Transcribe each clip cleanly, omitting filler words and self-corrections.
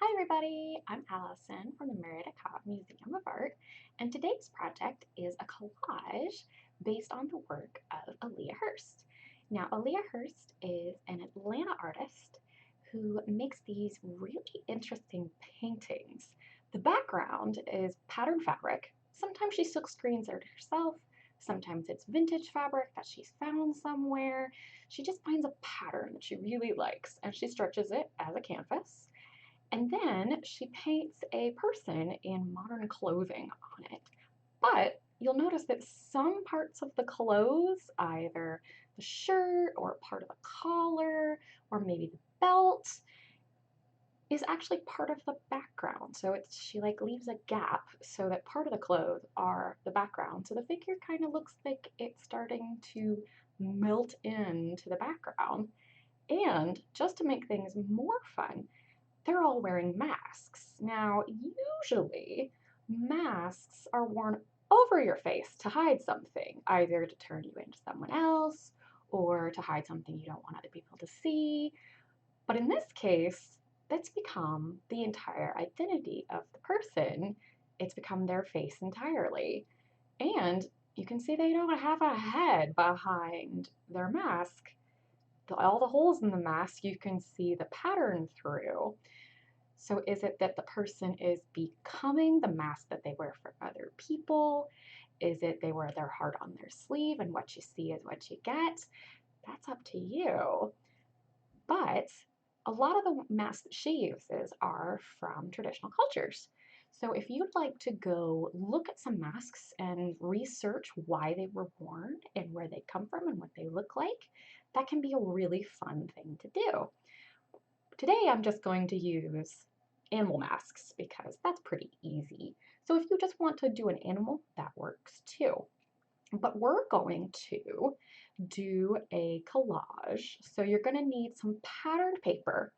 Hi everybody, I'm Allison from the Marietta Cobb Museum of Art, and today's project is a collage based on the work of Alea Hurst. Now, Alea Hurst is an Atlanta artist who makes these really interesting paintings. The background is patterned fabric. Sometimes she silk screens it herself, sometimes it's vintage fabric that she's found somewhere. She just finds a pattern that she really likes and she stretches it as a canvas. And then she paints a person in modern clothing on it. But you'll notice that some parts of the clothes, either the shirt or part of the collar or maybe the belt, is actually part of the background. So she like leaves a gap so that part of the clothes are the background. So the figure kind of looks like it's starting to melt into the background. And just to make things more fun, they're all wearing masks. Now, usually masks are worn over your face to hide something, either to turn you into someone else or to hide something you don't want other people to see. But in this case, that's become the entire identity of the person. It's become their face entirely. And you can see they don't have a head behind their mask. All the holes in the mask you can see the pattern through. So is it that the person is becoming the mask that they wear for other people? Is it they wear their heart on their sleeve and what you see is what you get? That's up to you. But a lot of the masks that she uses are from traditional cultures. So if you'd like to go look at some masks and research why they were worn and where they come from and what they look like, that can be a really fun thing to do. Today I'm just going to use animal masks because that's pretty easy. So if you just want to do an animal, that works too. But we're going to do a collage. So you're going to need some patterned paper.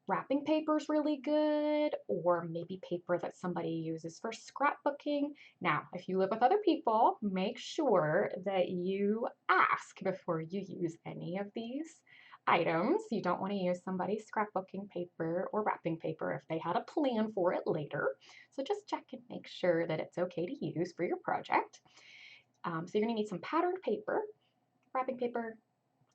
Wrapping paper is really good, or maybe paper that somebody uses for scrapbooking. Now, if you live with other people, make sure that you ask before you use any of these items. You don't want to use somebody's scrapbooking paper or wrapping paper if they had a plan for it later. So just check and make sure that it's okay to use for your project. So you're going to need some patterned paper, wrapping paper,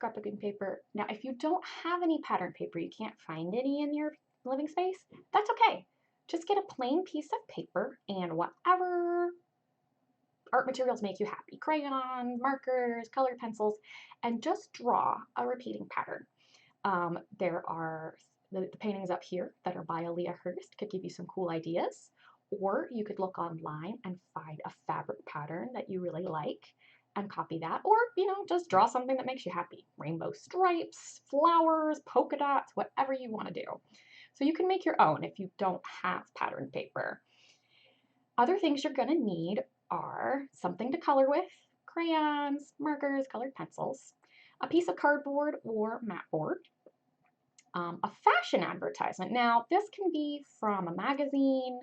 scrapbooking paper. Now, if you don't have any pattern paper, you can't find any in your living space, that's okay. Just get a plain piece of paper and whatever art materials make you happy, crayons, markers, colored pencils, and just draw a repeating pattern. There are the paintings up here that are by Alea Hurst could give you some cool ideas, or you could look online and find a fabric pattern that you really like and copy that, or just draw something that makes you happy. Rainbow stripes, flowers, polka dots, whatever you want to do. So you can make your own if you don't have pattern paper. Other things you're going to need are something to color with, crayons, markers, colored pencils, a piece of cardboard or mat board, a fashion advertisement. Now, this can be from a magazine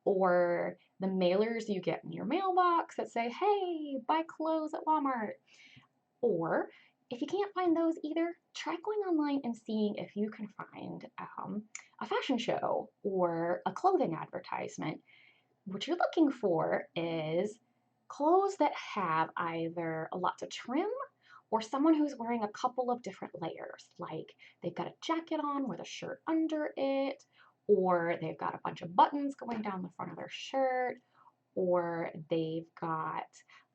or the mailers you get in your mailbox that say, hey, buy clothes at Walmart. Or if you can't find those either, try going online and seeing if you can find a fashion show or a clothing advertisement. What you're looking for is clothes that have either lots of trim or someone who's wearing a couple of different layers, like they've got a jacket on with a shirt under it, or they've got a bunch of buttons going down the front of their shirt, or they've got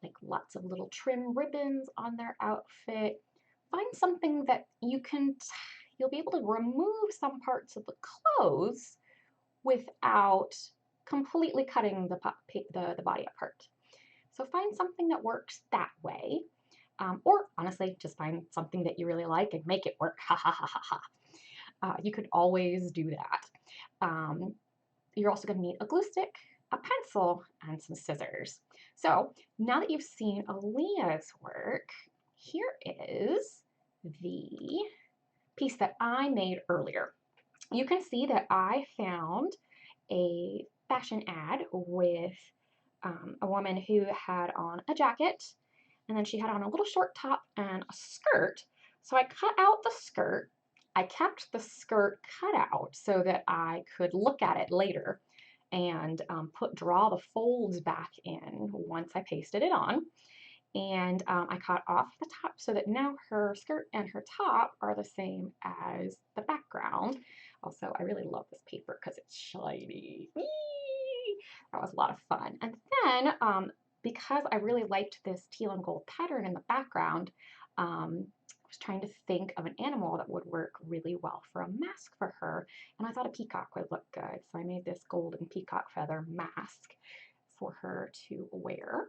like lots of little trim ribbons on their outfit. Find something that you'll be able to remove some parts of the clothes without completely cutting the body apart. So find something that works that way. Or honestly, just find something that you really like and make it work. Ha ha ha ha ha. You could always do that. You're also going to need a glue stick, a pencil, and some scissors. So now that you've seen Alea's work, here is the piece that I made earlier. You can see that I found a fashion ad with a woman who had on a jacket, and then she had on a little short top and a skirt. So I cut out the skirt I kept the skirt cut out so that I could look at it later and draw the folds back in once I pasted it on. And I cut off the top so that now her skirt and her top are the same as the background. Also, I really love this paper because it's shiny. Whee! That was a lot of fun. And then, because I really liked this teal and gold pattern in the background, I was trying to think of an animal that would work really well for a mask for her. And I thought a peacock would look good. So I made this golden peacock feather mask for her to wear.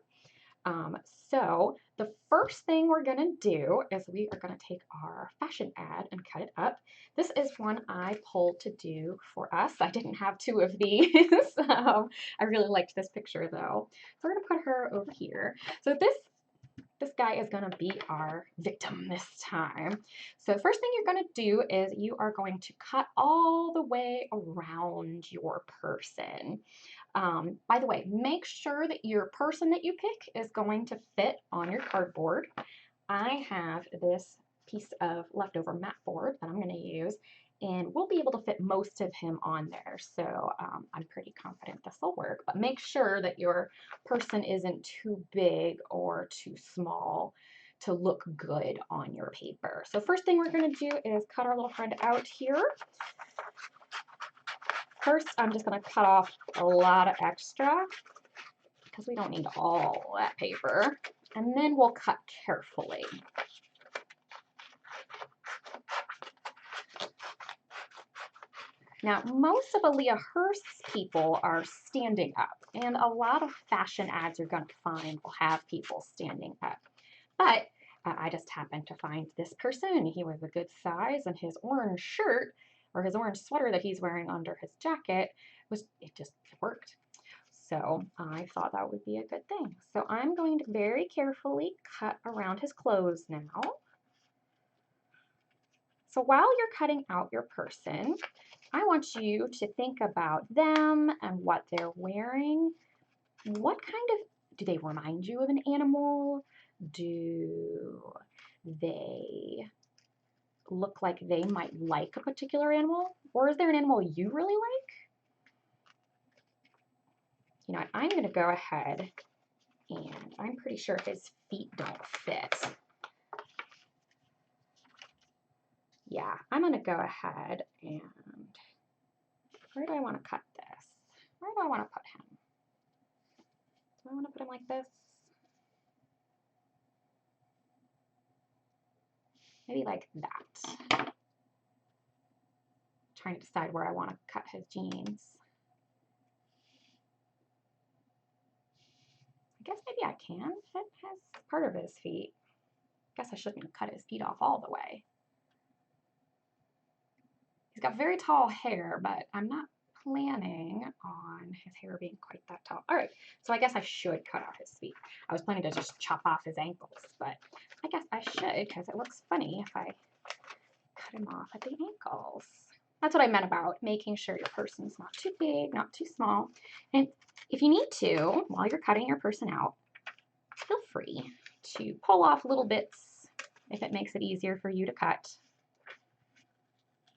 So the first thing we're going to do is we are going to take our fashion ad and cut it up. This is one I pulled to do for us. I didn't have two of these. I really liked this picture though. So we're going to put her over here. So this guy is going to be our victim this time. So the first thing you're going to do is you are going to cut all the way around your person. By the way, make sure that your person that you pick is going to fit on your cardboard. I have this piece of leftover mat board that I'm going to use, and we'll be able to fit most of him on there. So I'm pretty confident this will work, but make sure that your person isn't too big or too small to look good on your paper. So first thing we're going to do is cut our little friend out here. First, I'm just going to cut off a lot of extra because we don't need all that paper. And then we'll cut carefully. Now, most of Alea Hurst's people are standing up, and a lot of fashion ads you're going to find will have people standing up. But I just happened to find this person. He was a good size, and his orange shirt, or his orange sweater that he's wearing under his jacket, it just worked. So I thought that would be a good thing. So I'm going to very carefully cut around his clothes now. So while you're cutting out your person, I want you to think about them and what they're wearing. What kind of, do they remind you of an animal? Do they look like they might like a particular animal? Or is there an animal you really like? You know, I'm going to go ahead and I'm pretty sure his feet don't fit. Yeah, I'm going to go ahead and where do I want to cut this? Where do I want to put him? Do I want to put him like this? Maybe like that. Trying to decide where I want to cut his jeans. I guess maybe I can fit his part of his feet. I guess I shouldn't cut his feet off all the way. He's got very tall hair, but I'm not planning on his hair being quite that tall. All right, so I guess I should cut off his feet. I was planning to just chop off his ankles, but I guess I should because it looks funny if I cut him off at the ankles. That's what I meant about making sure your person's not too big, not too small. And if you need to, while you're cutting your person out, feel free to pull off little bits if it makes it easier for you to cut.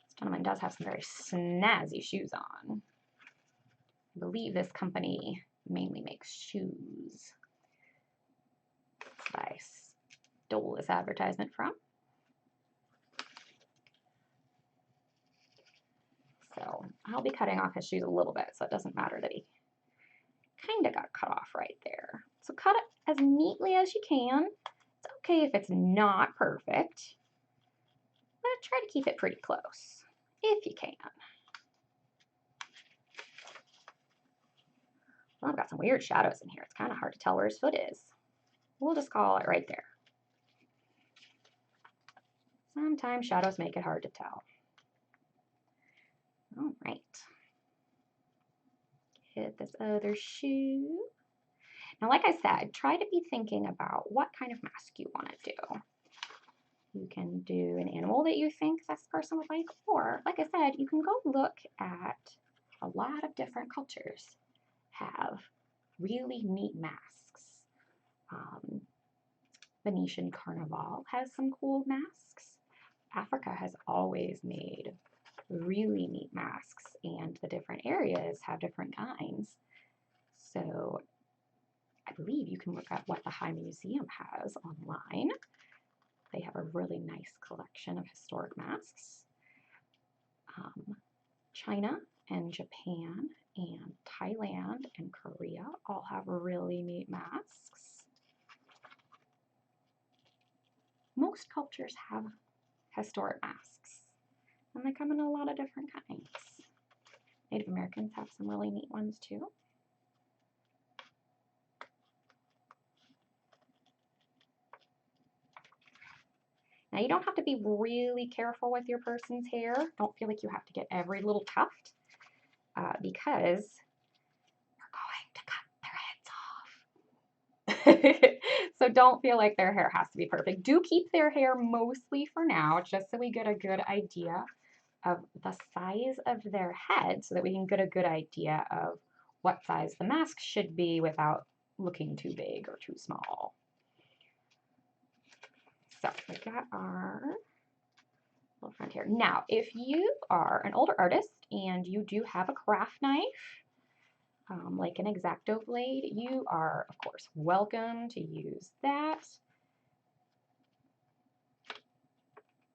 This gentleman does have some very snazzy shoes on. I believe this company mainly makes shoes. That's what I stole this advertisement from. So I'll be cutting off his shoes a little bit, so it doesn't matter that he kind of got cut off right there. So cut it as neatly as you can. It's okay if it's not perfect, but try to keep it pretty close if you can. Well, I've got some weird shadows in here. It's kind of hard to tell where his foot is. We'll just call it right there. Sometimes shadows make it hard to tell. All right. Get this other shoe. Now, like I said, try to be thinking about what kind of mask you want to do. You can do an animal that you think this person would like, or like I said, you can go look at a lot of different cultures have really neat masks. Venetian Carnival has some cool masks. Africa has always made really neat masks, and the different areas have different kinds. So I believe you can look up what the High Museum has online. They have a really nice collection of historic masks. China and Japan and Thailand and Korea all have really neat masks. Most cultures have historic masks, and they come in a lot of different kinds. Native Americans have some really neat ones too. Now, you don't have to be really careful with your person's hair. Don't feel like you have to get every little tuft because we're going to cut their heads off. So don't feel like their hair has to be perfect. Do keep their hair mostly for now, just so we get a good idea of the size of their head, so that we can get a good idea of what size the mask should be without looking too big or too small. So we got our little friend here. Now, if you are an older artist and you do have a craft knife, like an X-Acto blade, you are, of course, welcome to use that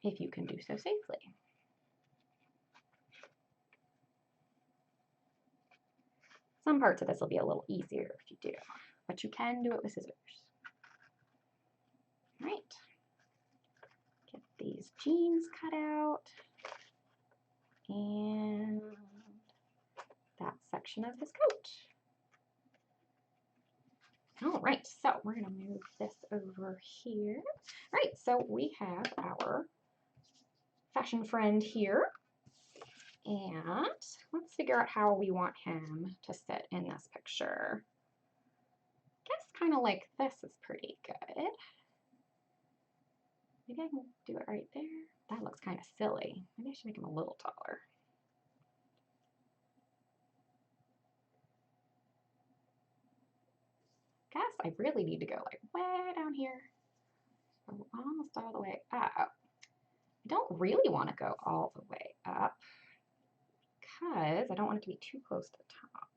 if you can do so safely. Some parts of this will be a little easier if you do, but you can do it with scissors. All right. Get these jeans cut out and that section of his coat. All right, so we're going to move this over here. All right, so we have our fashion friend here, and let's figure out how we want him to sit in this picture. I guess kind of like this is pretty good. Maybe I can do it right there. That looks kind of silly. Maybe I should make him a little taller. Guess I really need to go like way down here, almost all the way up. I don't really want to go all the way up because I don't want it to be too close to the top.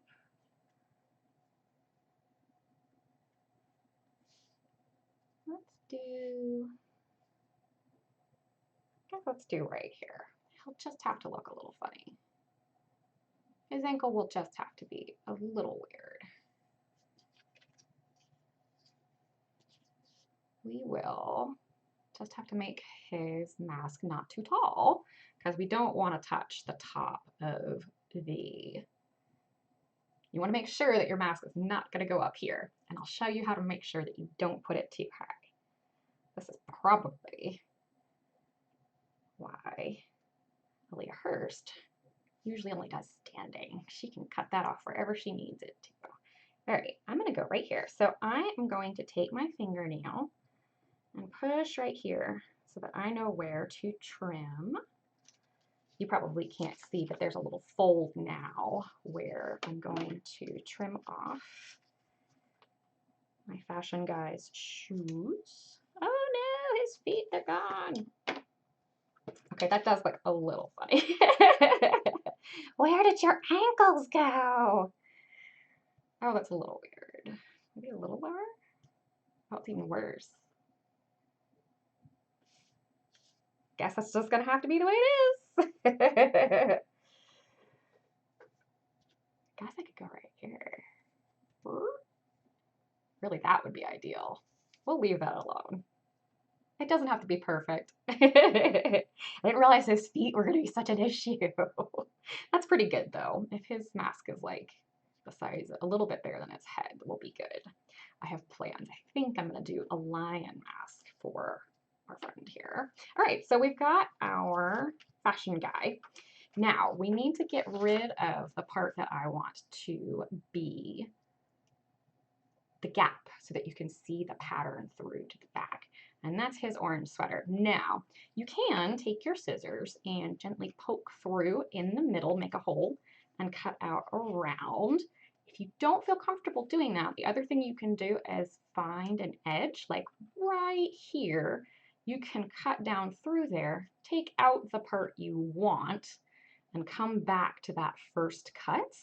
Let's do right here. He'll just have to look a little funny. His ankle will just have to be a little weird. We will just have to make his mask not too tall because we don't want to touch the top of the... You want to make sure that your mask is not going to go up here. And I'll show you how to make sure that you don't put it too high. This is probably why Alea Hurst usually only does standing. She can cut that off wherever she needs it to. All right, I'm going to go right here. So I am going to take my fingernail and push right here so that I know where to trim. You probably can't see, but there's a little fold now where I'm going to trim off my fashion guy's shoes. Oh no, his feet, they're gone. Okay, that does look a little funny. Where did your ankles go? Oh, that's a little weird. Maybe a little lower? Oh, it's even worse. Guess that's just gonna have to be the way it is. Guess I could go right here. Really, that would be ideal. We'll leave that alone. It doesn't have to be perfect. I didn't realize his feet were going to be such an issue. That's pretty good, though. If his mask is like the size, a little bit bigger than his head, we'll be good. I have plans. I think I'm going to do a lion mask for our friend here. All right, so we've got our fashion guy. Now, we need to get rid of the part that I want to be the gap so that you can see the pattern through to the back. And that's his orange sweater. Now, you can take your scissors and gently poke through in the middle, make a hole, and cut out around. If you don't feel comfortable doing that, the other thing you can do is find an edge, like right here, you can cut down through there, take out the part you want, and come back to that first cut.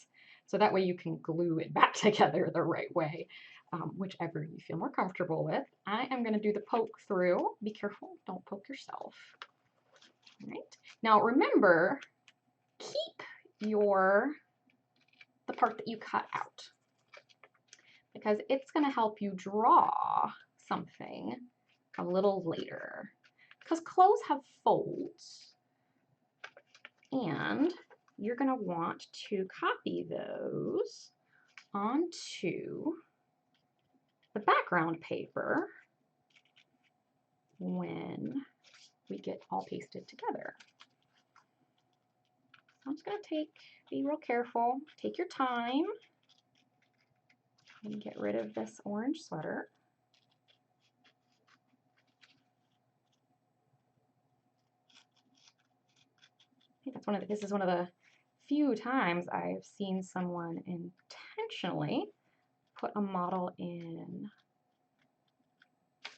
So that way you can glue it back together the right way, whichever you feel more comfortable with. I am going to do the poke through. Be careful, don't poke yourself. All right. Now remember, keep the part that you cut out, because it's going to help you draw something a little later, because clothes have folds, and you're going to want to copy those onto the background paper when we get all pasted together. So I'm just going to be real careful, take your time, and get rid of this orange sweater. I think this is one of the few times I've seen someone intentionally put a model in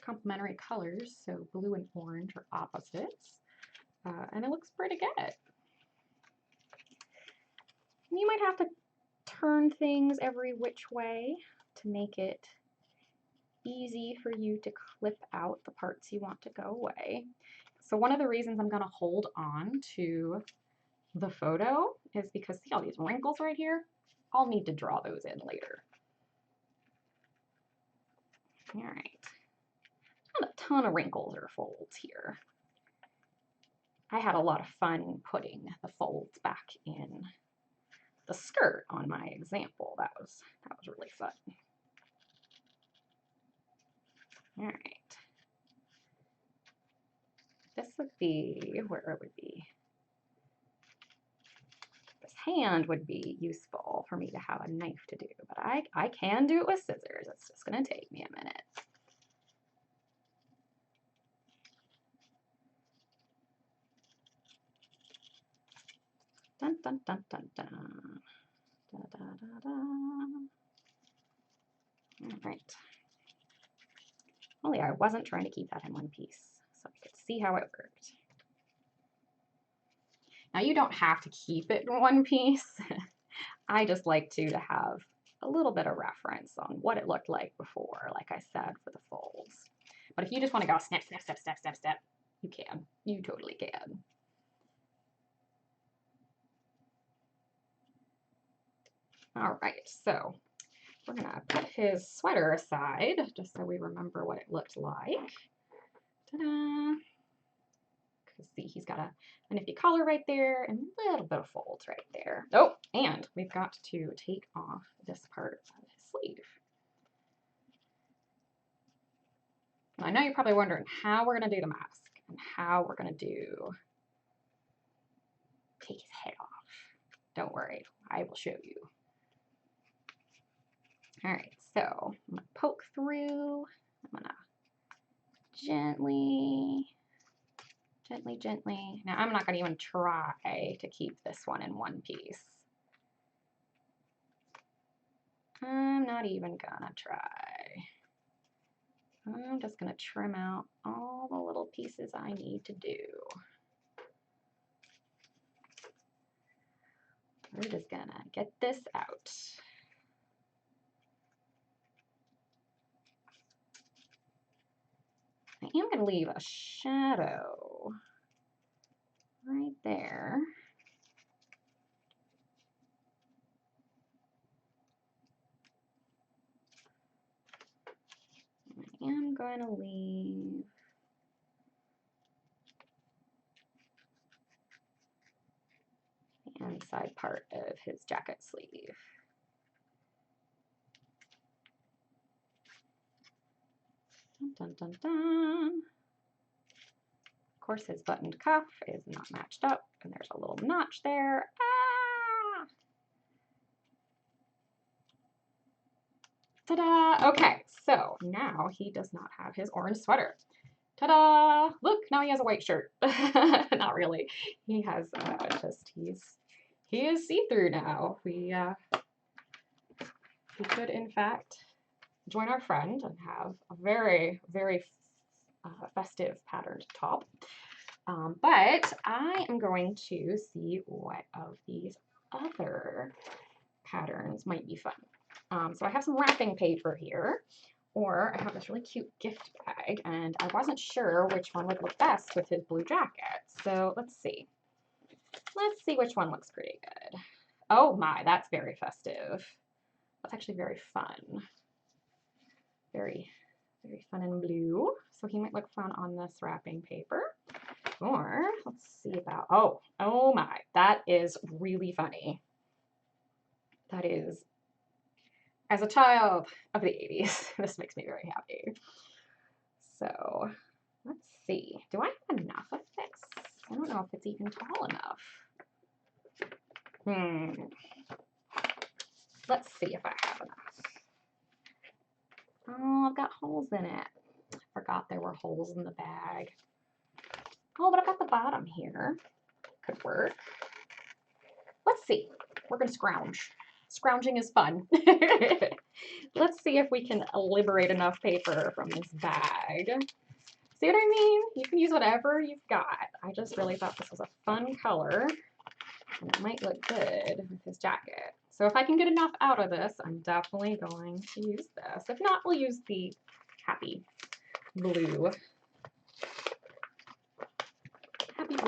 complementary colors, so blue and orange are opposites, and it looks pretty good. You might have to turn things every which way to make it easy for you to clip out the parts you want to go away. So one of the reasons I'm going to hold on to the photo is because see all these wrinkles right here? I'll need to draw those in later. All right, not a ton of wrinkles or folds here. I had a lot of fun putting the folds back in the skirt on my example. That was really fun. All right. This would be where it would be. This hand would be useful for me to have a knife to do, but I can do it with scissors. It's just going to take me a minute. Dun dun dun dun dun. Da, da, da, da. All right. Only I wasn't trying to keep that in one piece, so I could see how it worked. Now you don't have to keep it in one piece. I just like to have a little bit of reference on what it looked like before, like I said, for the folds. But if you just want to go snip, snip, snip, snip, snip, snip, you can. You totally can. All right, so we're gonna put his sweater aside just so we remember what it looked like. Ta-da! See, he's got a nifty collar right there and a little bit of folds right there. Oh, and we've got to take off this part of his sleeve. I know you're probably wondering how we're going to do the mask and how we're going to take his head off. Don't worry, I will show you. All right, so I'm going to poke through. I'm going to gently. Now I'm not going to even try to keep this one in one piece. I'm not even going to try. I'm just going to trim out all the little pieces I need to do. We're just going to get this out. I am going to leave a shadow right there. I am going to leave the inside part of his jacket sleeve. Dun, dun, dun, dun. Of course, his buttoned cuff is not matched up, and there's a little notch there. Ah! Ta-da! Okay, so now he does not have his orange sweater. Ta-da! Look, now he has a white shirt. Not really. He has he is see-through now. We could, in fact, join our friend and have a very, very festive patterned top. But I am going to see what of these other patterns might be fun. So I have some wrapping paper here, or I have this really cute gift bag, and I wasn't sure which one would look best with his blue jacket. So let's see. Let's see which one looks pretty good. Oh my, that's very festive. That's actually very fun. Very, very fun and blue. So he might look fun on this wrapping paper. Or let's see about, oh my, that is really funny. That is, as a child of the 80s, this makes me very happy. So let's see. Do I have enough of this? I don't know if it's even tall enough. Let's see if I have enough. Oh, I've got holes in it. I forgot there were holes in the bag. Oh, but I've got the bottom here. Could work. Let's see. We're going to scrounge. Scrounging is fun. Let's see if we can liberate enough paper from this bag. See what I mean? You can use whatever you've got. I just really thought this was a fun color, and it might look good with his jacket. So if I can get enough out of this, I'm definitely going to use this. If not, we'll use the happy blue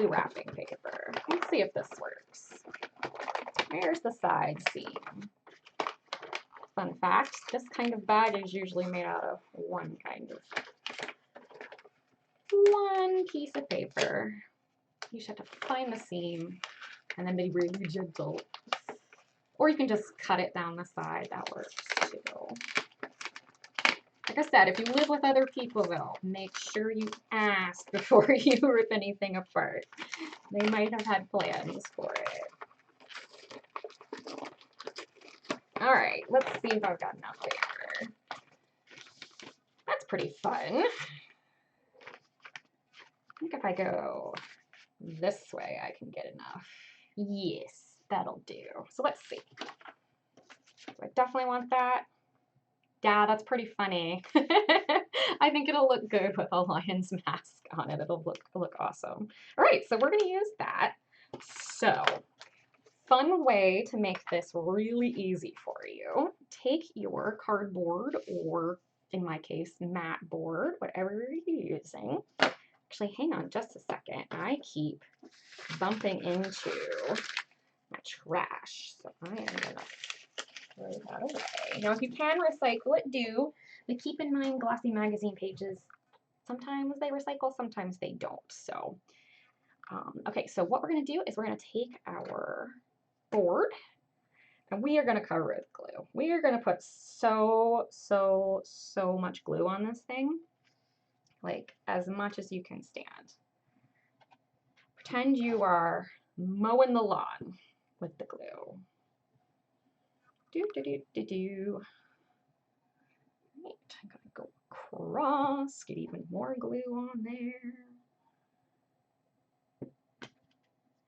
wrapping paper. Let's see if this works. There's the side seam. Fun fact, this kind of bag is usually made out of one piece of paper. You should have to find the seam and then be really gentle. Or you can just cut it down the side, that works too. Like I said, if you live with other people though, make sure you ask before you rip anything apart. They might have had plans for it. All right, let's see if I've got enough paper. That's pretty fun. I think if I go this way, I can get enough. Yes, that'll do. So let's see. So I definitely want that. Yeah, that's pretty funny. I think it'll look good with a lion's mask on it. It'll look awesome. All right, so we're going to use that. So, fun way to make this really easy for you. Take your cardboard, or in my case, mat board, whatever you're using. Actually, hang on just a second. I keep bumping into my trash, so I am going to throw that away. Now, if you can recycle it, do. But keep in mind, glossy magazine pages, sometimes they recycle, sometimes they don't. So, okay, so what we're going to do is we're going to take our board and we are going to cover it with glue. We are going to put so much glue on this thing, like as much as you can stand. Pretend you are mowing the lawn with the glue. Right, I'm gonna go across, get even more glue on there.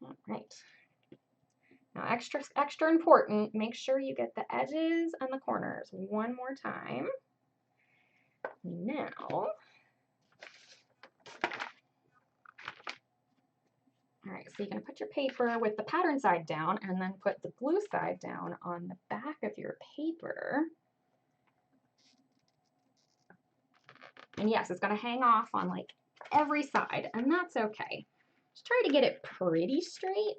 All right. Now, extra important, make sure you get the edges and the corners one more time. Now, all right, so you're going to put your paper with the pattern side down and then put the glue side down on the back of your paper. And yes, it's going to hang off on like every side, and that's okay. Just try to get it pretty straight,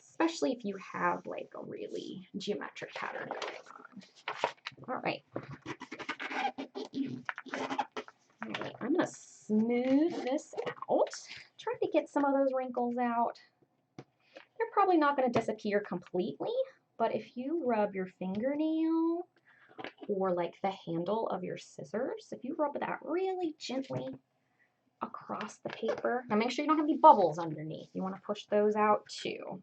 especially if you have like a really geometric pattern going on. All right. I'm going to smooth this out. Try to get some of those wrinkles out. They're probably not going to disappear completely, but if you rub your fingernail or like the handle of your scissors, if you rub that really gently across the paper, now make sure you don't have any bubbles underneath. You want to push those out too.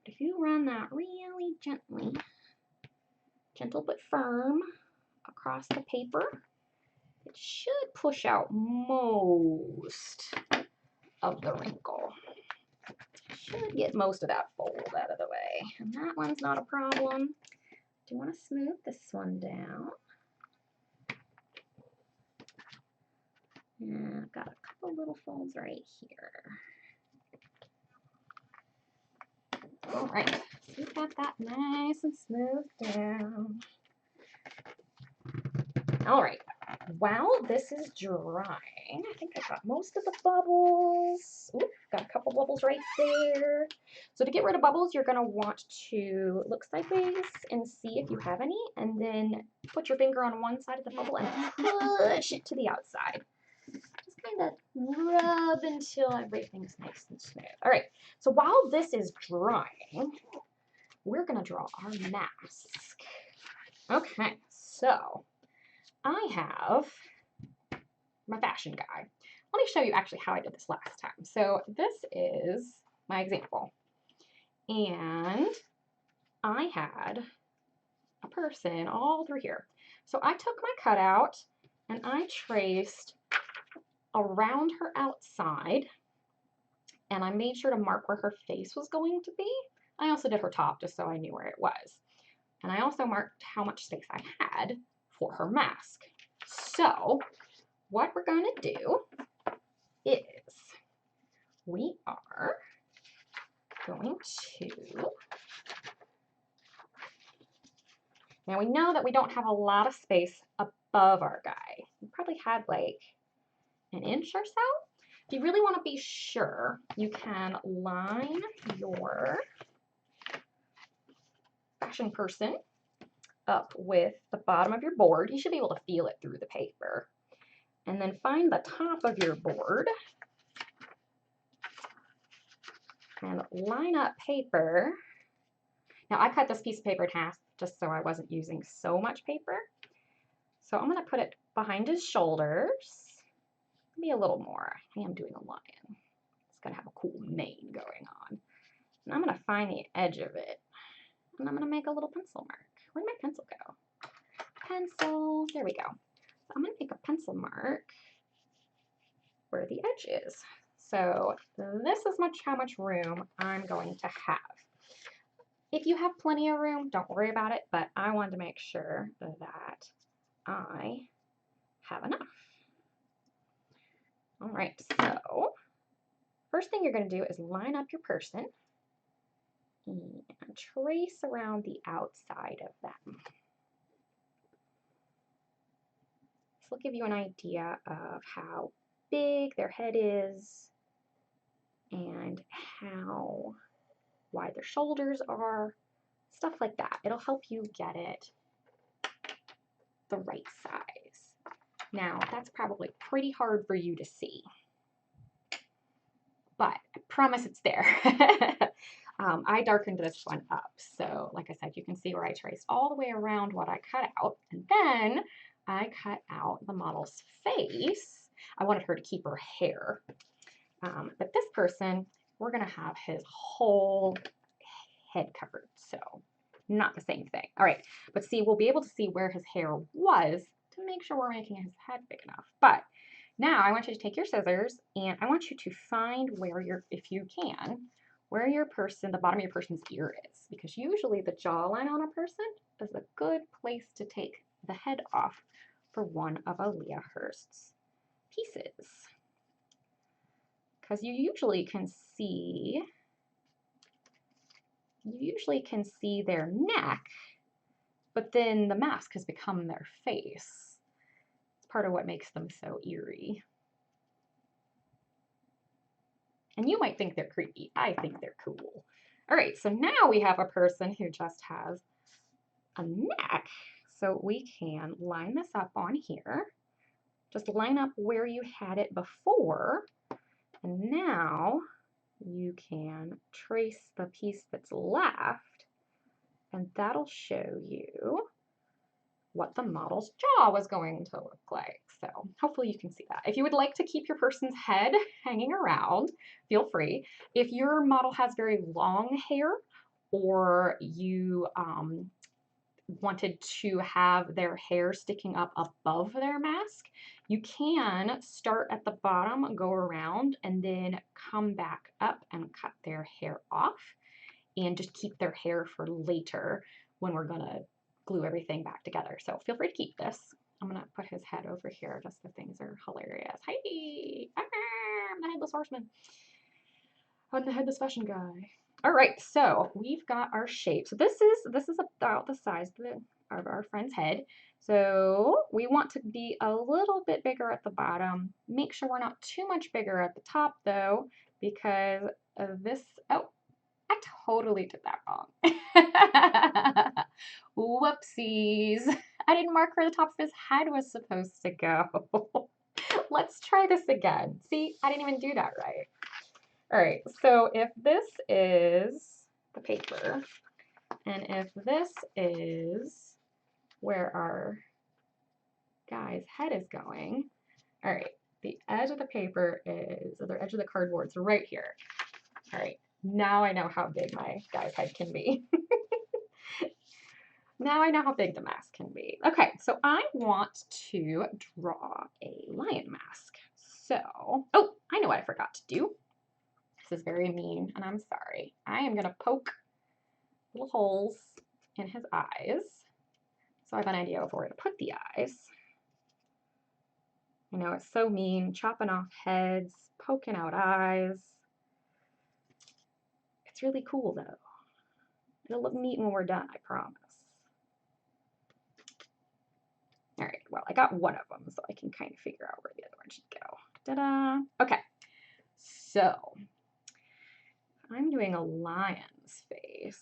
But if you run that really gently, gentle but firm, across the paper, it should push out most of the wrinkle. Should get most of that fold out of the way. And that one's not a problem. Do you want to smooth this one down? And I've got a couple little folds right here. All right, so we've got that nice and smooth down. All right, while this is drying, I think I've got most of the bubbles. Ooh, got a couple bubbles right there. So to get rid of bubbles, you're gonna want to look sideways and see if you have any, and then put your finger on one side of the bubble and push it to the outside. Just kind of rub until everything's nice and smooth. All right, so while this is drying, we're gonna draw our mask. Okay, so I have my fashion guide. Let me show you actually how I did this last time. So this is my example. And I had a person all through here. So I took my cutout and I traced around her outside, and I made sure to mark where her face was going to be. I also did her top just so I knew where it was. And I also marked how much space I had for her mask. So what we're going to do is we are going to, now we know that we don't have a lot of space above our guy. We probably had like an inch or so. If you really want to be sure, you can line your fashion person up with the bottom of your board. You should be able to feel it through the paper. And then find the top of your board and line up paper. Now I cut this piece of paper in half just so I wasn't using so much paper. So I'm going to put it behind his shoulders. Maybe a little more. I am doing a lion. It's going to have a cool mane going on. And I'm going to find the edge of it. And I'm going to make a little pencil mark. Where'd my pencil go? Pencil. There we go. So I'm going to make a pencil mark where the edge is. So this is how much room I'm going to have. If you have plenty of room, don't worry about it, but I wanted to make sure that I have enough. All right, so first thing you're going to do is line up your person and trace around the outside of them. This will give you an idea of how big their head is and how wide their shoulders are, stuff like that. It'll help you get it the right size. Now, that's probably pretty hard for you to see, but I promise it's there. I darkened this one up, so like I said, you can see where I traced all the way around what I cut out, and then I cut out the model's face. I wanted her to keep her hair, but this person, we're going to have his whole head covered, so not the same thing. All right, but see, we'll be able to see where his hair was to make sure we're making his head big enough. But now I want you to take your scissors and I want you to find where if you can, where your person, the bottom of your person's ear is, because usually the jawline on a person is a good place to take the head off for one of Alea Hurst's pieces. Because you usually can see their neck, but then the mask has become their face. It's part of what makes them so eerie. And you might think they're creepy. I think they're cool. All right, so now we have a person who just has a neck. So we can line this up on here. Just line up where you had it before. And now you can trace the piece that's left, and that'll show you what the model's jaw was going to look like. So hopefully you can see that. If you would like to keep your person's head hanging around, feel free. If your model has very long hair, or you wanted to have their hair sticking up above their mask, you can start at the bottom, go around, and then come back up and cut their hair off, and just keep their hair for later when we're gonna glue everything back together. So feel free to keep this. I'm gonna put his head over here just the things are hilarious. Hi! I'm the headless horseman. I'm the headless fashion guy. All right, so we've got our shape. So this is about the size of our friend's head. So we want to be a little bit bigger at the bottom. Make sure we're not too much bigger at the top though, because of this. Oh, I totally did that wrong. Whoopsies. I didn't mark where the top of his head was supposed to go. Let's try this again. See, I didn't even do that right. All right, so if this is the paper, and if this is where our guy's head is going, all right, the edge of the paper is, or the edge of the cardboard's right here. All right, now I know how big my guy's head can be. Now I know how big the mask can be. Okay, so I want to draw a lion mask. So, oh, I know what I forgot to do. This is very mean, and I'm sorry. I am going to poke little holes in his eyes. So I have an idea of where to put the eyes. I know it's so mean, chopping off heads, poking out eyes. It's really cool, though. It'll look neat when we're done, I promise. All right, well, I got one of them, so I can kind of figure out where the other one should go. Ta-da! Okay, so I'm doing a lion's face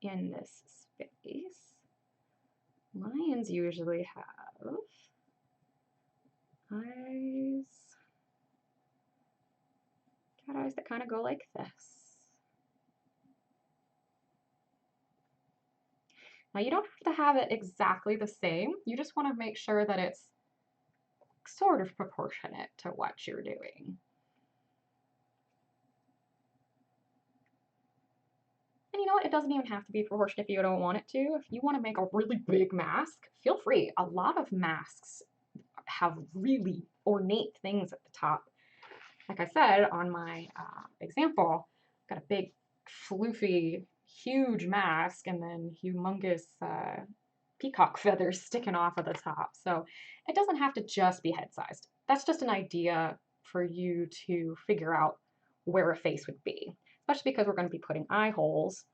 in this space. Lions usually have eyes, cat eyes that kind of go like this. Now you don't have to have it exactly the same. You just want to make sure that it's sort of proportionate to what you're doing. And you know what? It doesn't even have to be proportionate if you don't want it to. If you want to make a really big mask, feel free. A lot of masks have really ornate things at the top. Like I said on my example, got a big, floofy, huge mask and then humongous peacock feathers sticking off of the top. So it doesn't have to just be head-sized. That's just an idea for you to figure out where a face would be, especially because we're going to be putting eye holes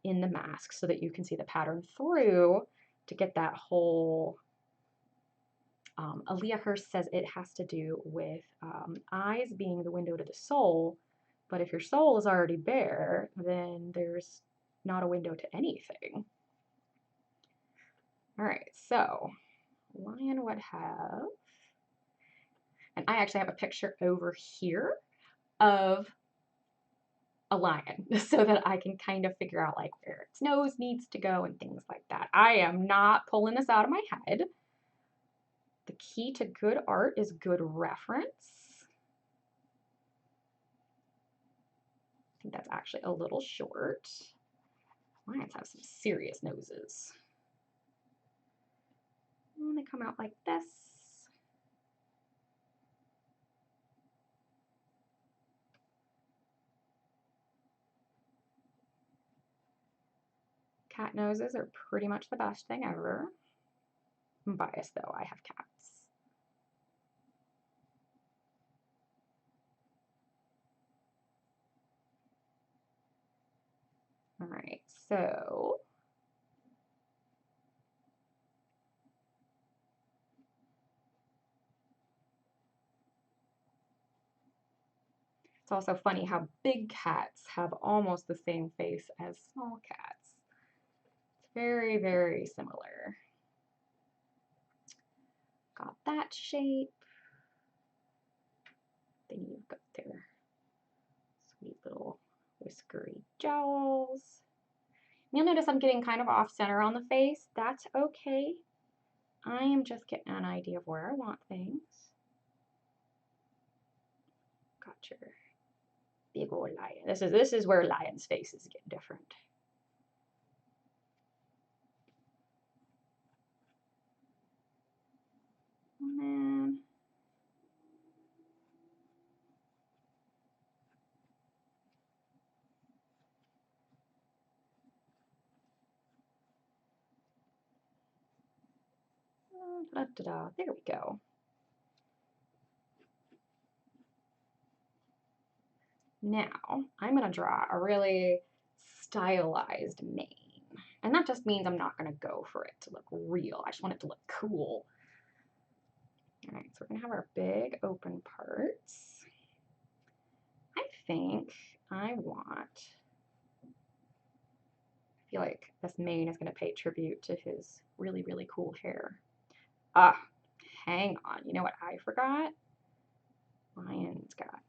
in the mask so that you can see the pattern through to get that whole. Alea Hurst says it has to do with eyes being the window to the soul, but if your soul is already bare, then there's not a window to anything. All right, so lion would have, and I actually have a picture over here of a lion so that I can kind of figure out like where its nose needs to go and things like that. I am not pulling this out of my head. The key to good art is good reference. I think that's actually a little short. Lions have some serious noses. And they come out like this. Cat noses are pretty much the best thing ever. I'm biased though, I have cats. All right, so it's also funny how big cats have almost the same face as small cats. It's very, very similar. Got that shape. Then you've got their sweet little whiskery jowls. You'll notice I'm getting kind of off center on the face. That's okay. I am just getting an idea of where I want things. Got your big old lion. This is where lions' faces get different. And then There we go. Now, I'm going to draw a really stylized mane. And that just means I'm not going to go for it to look real. I just want it to look cool. All right, so we're going to have our big open parts. I think I feel like this mane is going to pay tribute to his really, really cool hair. Ah, hang on. You know what I forgot? Lions got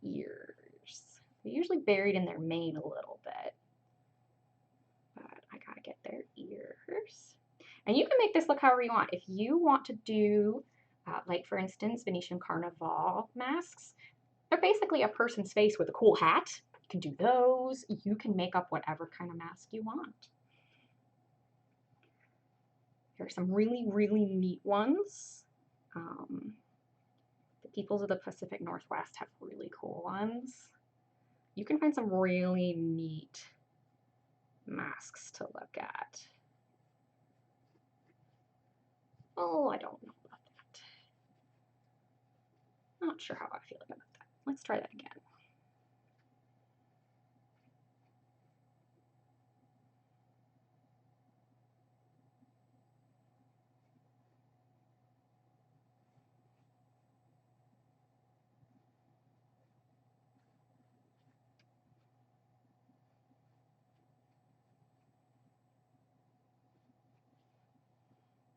ears. They're usually buried in their mane a little bit. But I gotta get their ears. And you can make this look however you want. If you want to do, like for instance, Venetian Carnival masks, they're basically a person's face with a cool hat. You can do those. You can make up whatever kind of mask you want. Here are some really, really neat ones. The peoples of the Pacific Northwest have really cool ones. You can find some really neat masks to look at. Oh, I don't know about that. Not sure how I feel about that. Let's try that again.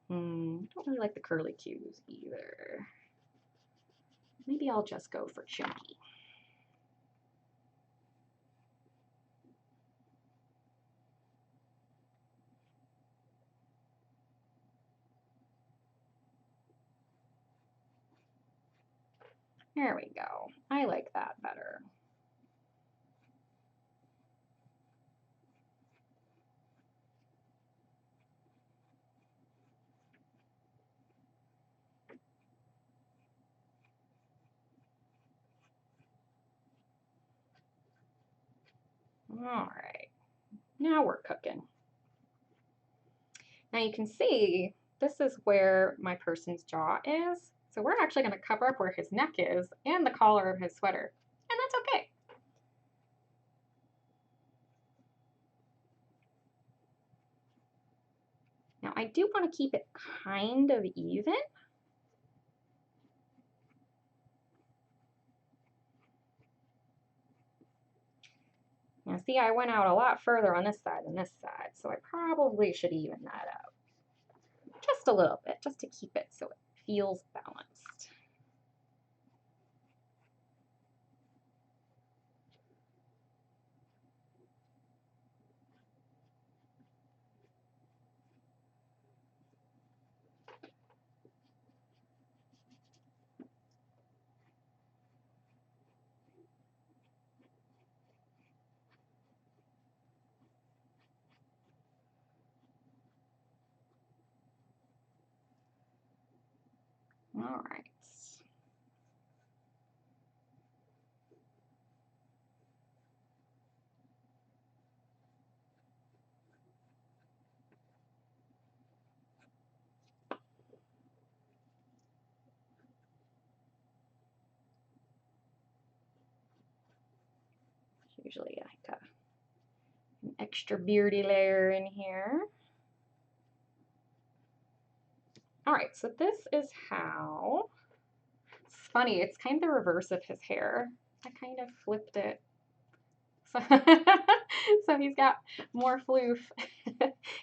I don't really like the curly cues either. Maybe I'll just go for chunky. There we go. I like that better. All right, now we're cooking. Now you can see this is where my person's jaw is. So we're actually going to cover up where his neck is and the collar of his sweater. And that's okay. Now I do want to keep it kind of even. Now see, I went out a lot further on this side than this side, so I probably should even that out. Just a little bit, just to keep it so it feels balanced. All right. Usually like an extra beardy layer in here. All right, so this is how, it's funny, it's kind of the reverse of his hair. I kind of flipped it. So, so he's got more floof.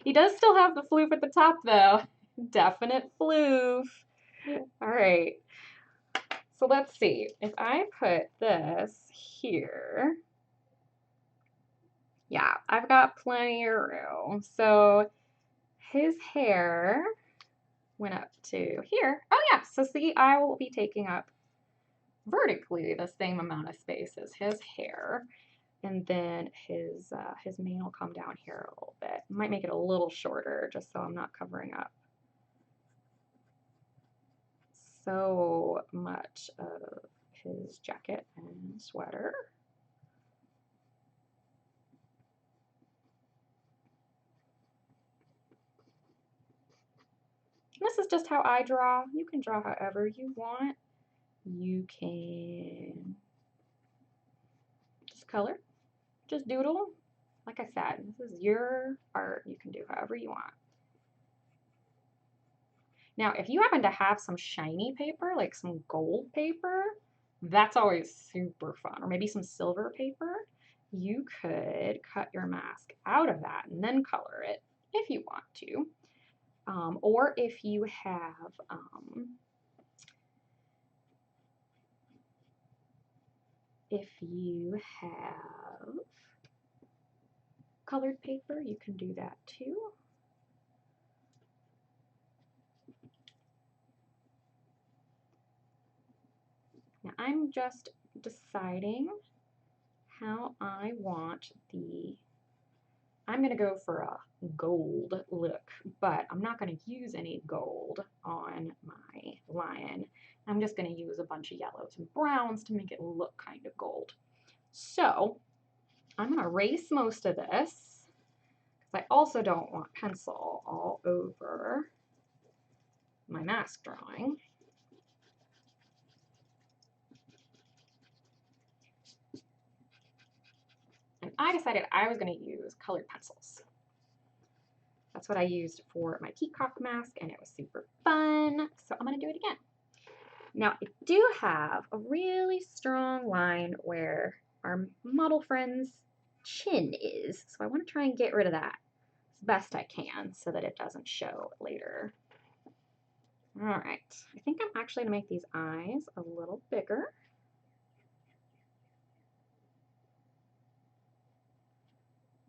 He does still have the floof at the top though. Definite floof. All right. So let's see. If I put this here, yeah, I've got plenty of room. So his hair went up to here. Oh yeah, so see, I will be taking up vertically the same amount of space as his hair. And then his mane will come down here a little bit. Might make it a little shorter just so I'm not covering up so much of his jacket and sweater. This is just how I draw. You can draw however you want. You can just color, just doodle. Like I said, this is your art. You can do however you want. Now, if you happen to have some shiny paper, like some gold paper, that's always super fun. Or maybe some silver paper. You could cut your mask out of that and then color it if you want to. Or if you have colored paper, you can do that too. Now I'm just deciding how I want I'm going to go for a gold look, but I'm not going to use any gold on my lion. I'm just going to use a bunch of yellows and browns to make it look kind of gold. So I'm going to erase most of this because I also don't want pencil all over my mask drawing. And I decided I was going to use colored pencils. That's what I used for my peacock mask, and it was super fun. So I'm going to do it again. Now, I do have a really strong line where our model friend's chin is. So I want to try and get rid of that as best I can so that it doesn't show later. All right. I think I'm actually going to make these eyes a little bigger.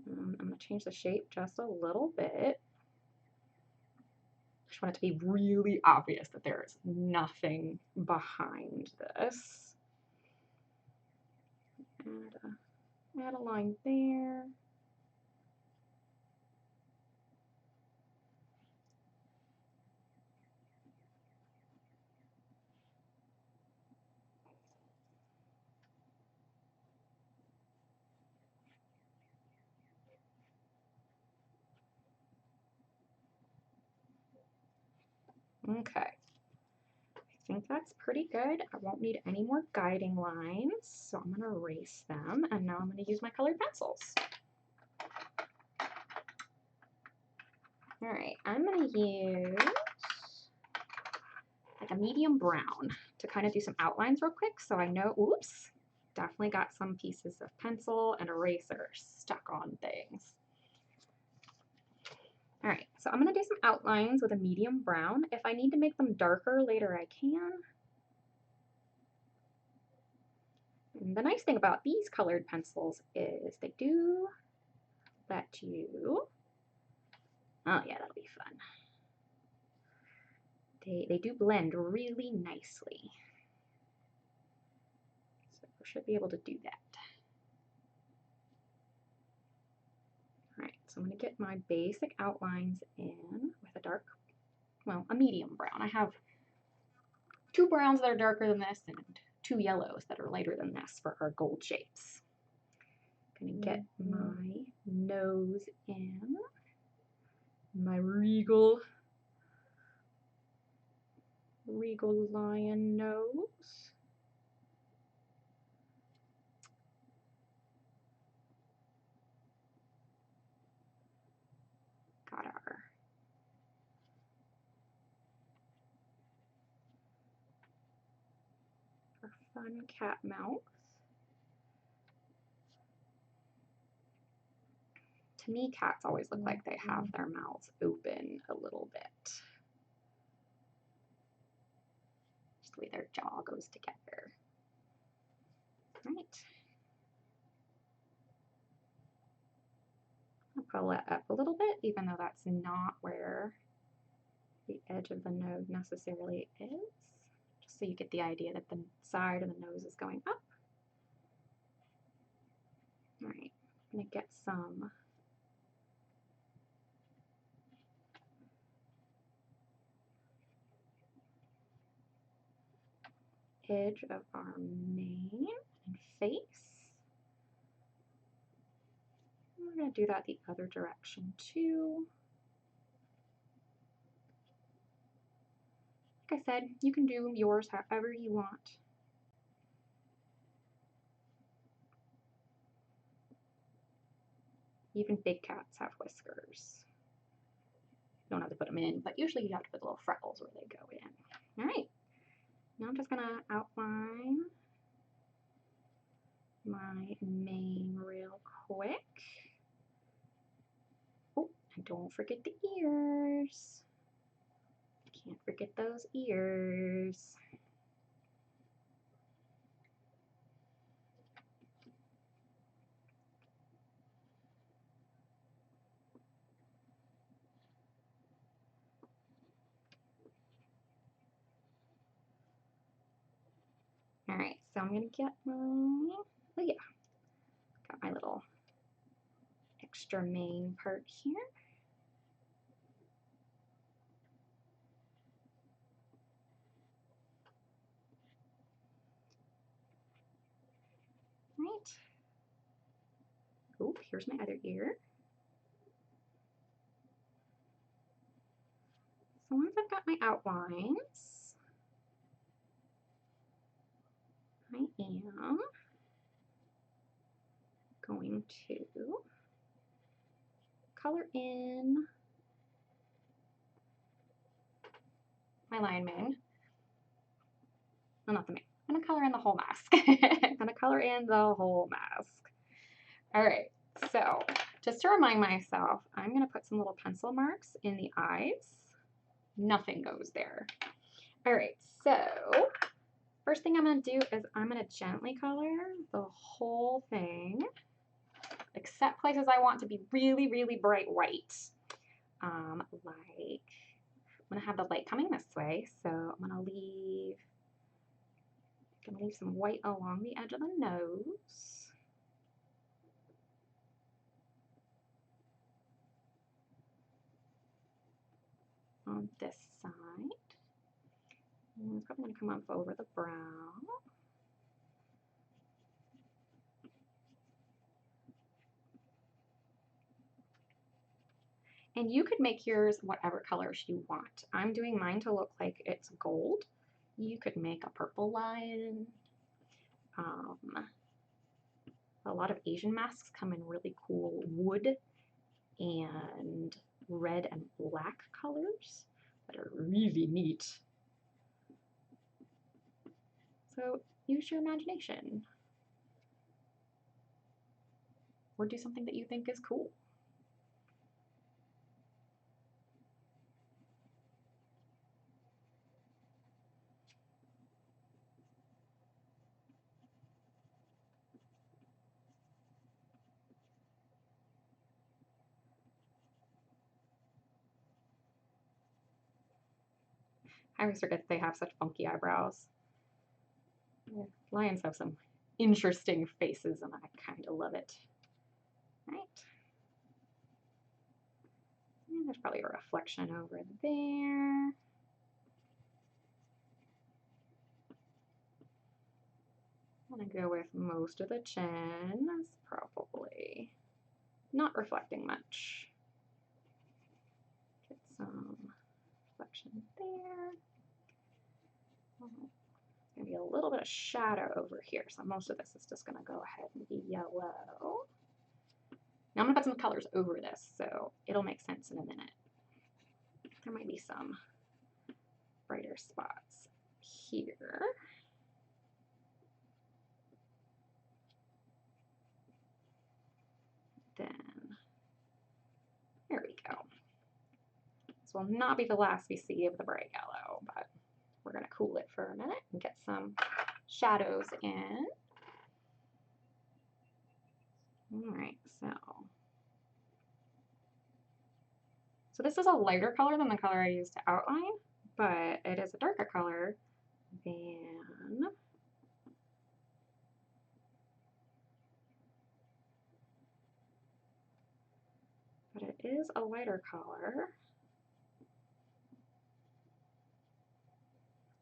I'm going to change the shape just a little bit. I just want it to be really obvious that there's nothing behind this. Add a line there. Okay. I think that's pretty good. I won't need any more guiding lines, so I'm going to erase them, and now I'm going to use my colored pencils. All right, I'm going to use like a medium brown to kind of do some outlines real quick so I know, oops, definitely got some pieces of pencil and eraser stuck on things. All right, so I'm going to do some outlines with a medium brown. If I need to make them darker later, I can. And the nice thing about these colored pencils is they do let you, oh yeah, that'll be fun. They do blend really nicely. So we should be able to do that. All right, so I'm going to get my basic outlines in with a dark, well, a medium brown. I have 2 browns that are darker than this and 2 yellows that are lighter than this for our gold shapes. I'm going to get my nose in, my regal lion nose. Got our fun cat mouth. To me, cats always look like they have their mouths open a little bit. Just the way their jaw goes together. Right. I'll pull it up a little bit, even though that's not where the edge of the nose necessarily is. Just so you get the idea that the side of the nose is going up. All right, I'm going to get some edge of our mane and face. We're going to do that the other direction too. Like I said, you can do yours however you want. Even big cats have whiskers. You don't have to put them in, but usually you have to put the little freckles where they go in. All right, now I'm just gonna outline my mane real quick. Oh, and don't forget the ears. Can't forget those ears. All right, so I'm gonna get my, oh yeah, got my little extra mane part here. Right. Oh, here's my other ear. So once I've got my outlines, I am going to color in my lion mane. Well, not the mane. I'm gonna color in the whole mask. I'm gonna color in the whole mask. All right, so just to remind myself, I'm gonna put some little pencil marks in the eyes. Nothing goes there. All right, so first thing I'm gonna do is I'm gonna gently color the whole thing, except places I want to be really, really bright white. Like, I'm gonna have the light coming this way, so I'm gonna leave some white along the edge of the nose. On this side. And it's probably gonna come up over the brow. And you could make yours whatever colors you want. I'm doing mine to look like it's gold. You could make a purple lion. A lot of Asian masks come in really cool wood and red and black colors that are really neat. So use your imagination. Or do something that you think is cool. I always forget that they have such funky eyebrows. Lions have some interesting faces and I kind of love it. Right. And there's probably a reflection over there. I'm gonna go with most of the chin. That's probably not reflecting much. Get some reflection there. There's gonna be a little bit of shadow over here, so most of this is just gonna go ahead and be yellow. Now I'm gonna put some colors over this, so it'll make sense in a minute. There might be some brighter spots here. Then, there we go. This will not be the last we see of the bright yellow, but we're gonna cool it for a minute and get some shadows in. All right, so this is a lighter color than the color I used to outline, but it is a darker color than it is a lighter color.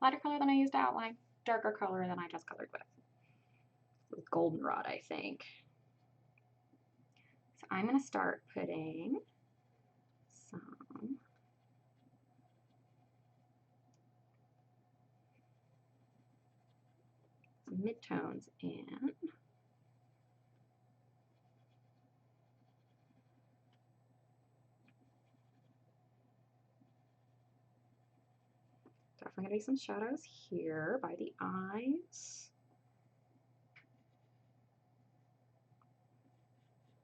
Lighter color than I used to outline, darker color than I just colored with goldenrod, I think. So I'm gonna start putting some midtones in. Definitely gonna be some shadows here by the eyes.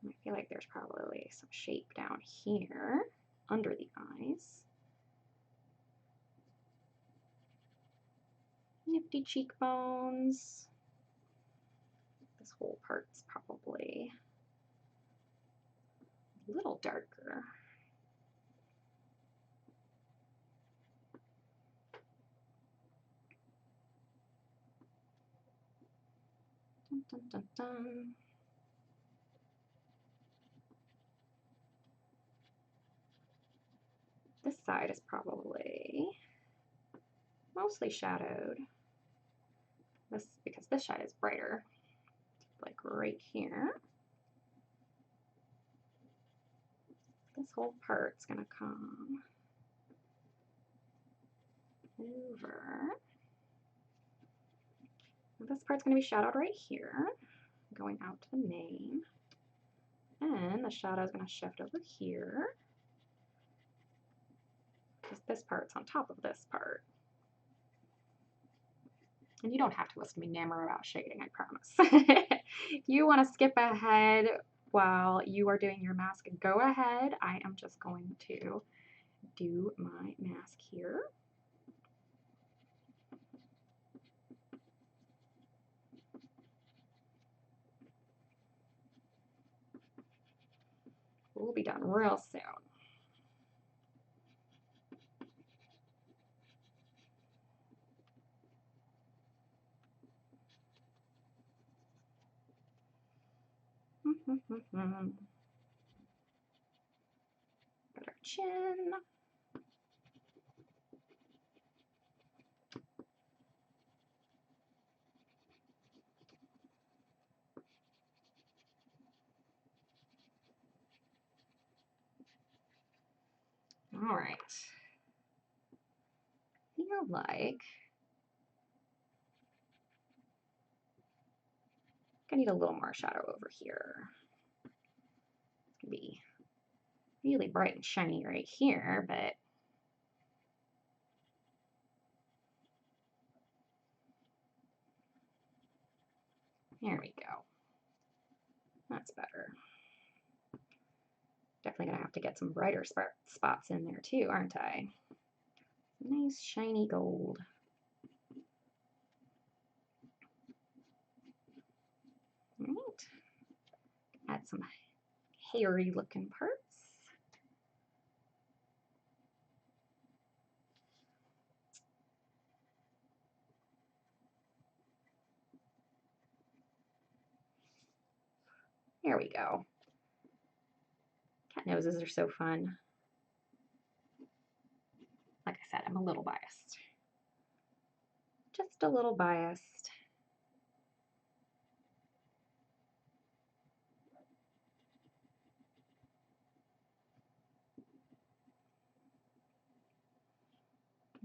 I feel like there's probably some shape down here under the eyes. Nifty cheekbones. This whole part's probably a little darker. Dun, dun, dun, dun. This side is probably mostly shadowed. This, because this side is brighter, like right here. This whole part's gonna come over. This part's gonna be shadowed right here, going out to the name. And the shadow's gonna shift over here, because this part's on top of this part. And you don't have to listen to me yammer about shading, I promise. If you want to skip ahead while you are doing your mask, go ahead. I am just going to do my mask here. We'll be done real soon. Got our chin. All right. Feel like I need a little more shadow over here. It's gonna be really bright and shiny right here, but there we go. That's better. Definitely gonna have to get some brighter spots in there too, aren't I? Nice shiny gold. All right. Add some hairy looking parts. There we go. Cat noses are so fun. Like I said, I'm a little biased. Just a little biased.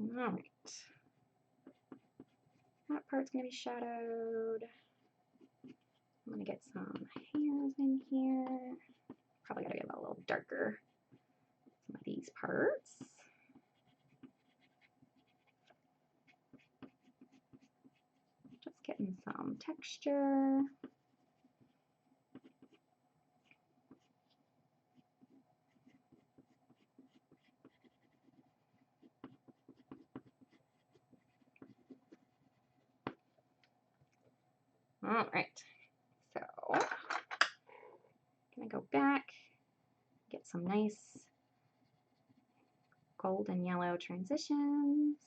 All right. That part's gonna be shadowed. I'm gonna get some hairs in here. Probably gotta get a little darker. Some of these parts. Just getting some texture. All right, so I'm gonna go back, get some nice gold and yellow transitions,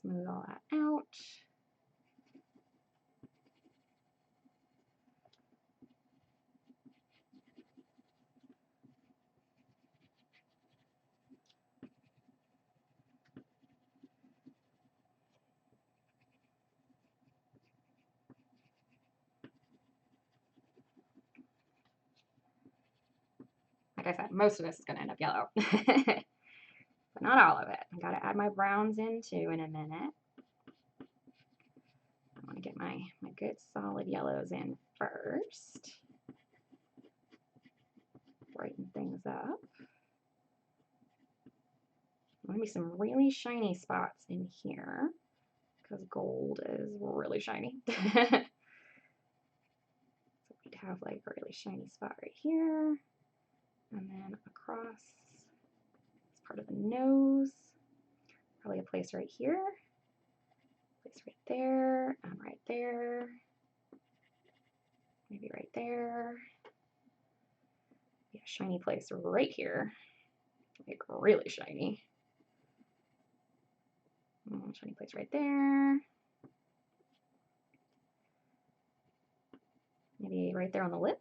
smooth all that out. Like I said, most of this is going to end up yellow, but not all of it. I got to add my browns in too in a minute. my good solid yellows in first. Brighten things up. There'll be some really shiny spots in here because gold is really shiny. So we'd have like a really shiny spot right here, and then across this part of the nose, probably a place right here, place right there, and right there, maybe right there. Yeah, shiny place right here, like really shiny. Shiny place right there. Maybe right there on the lip.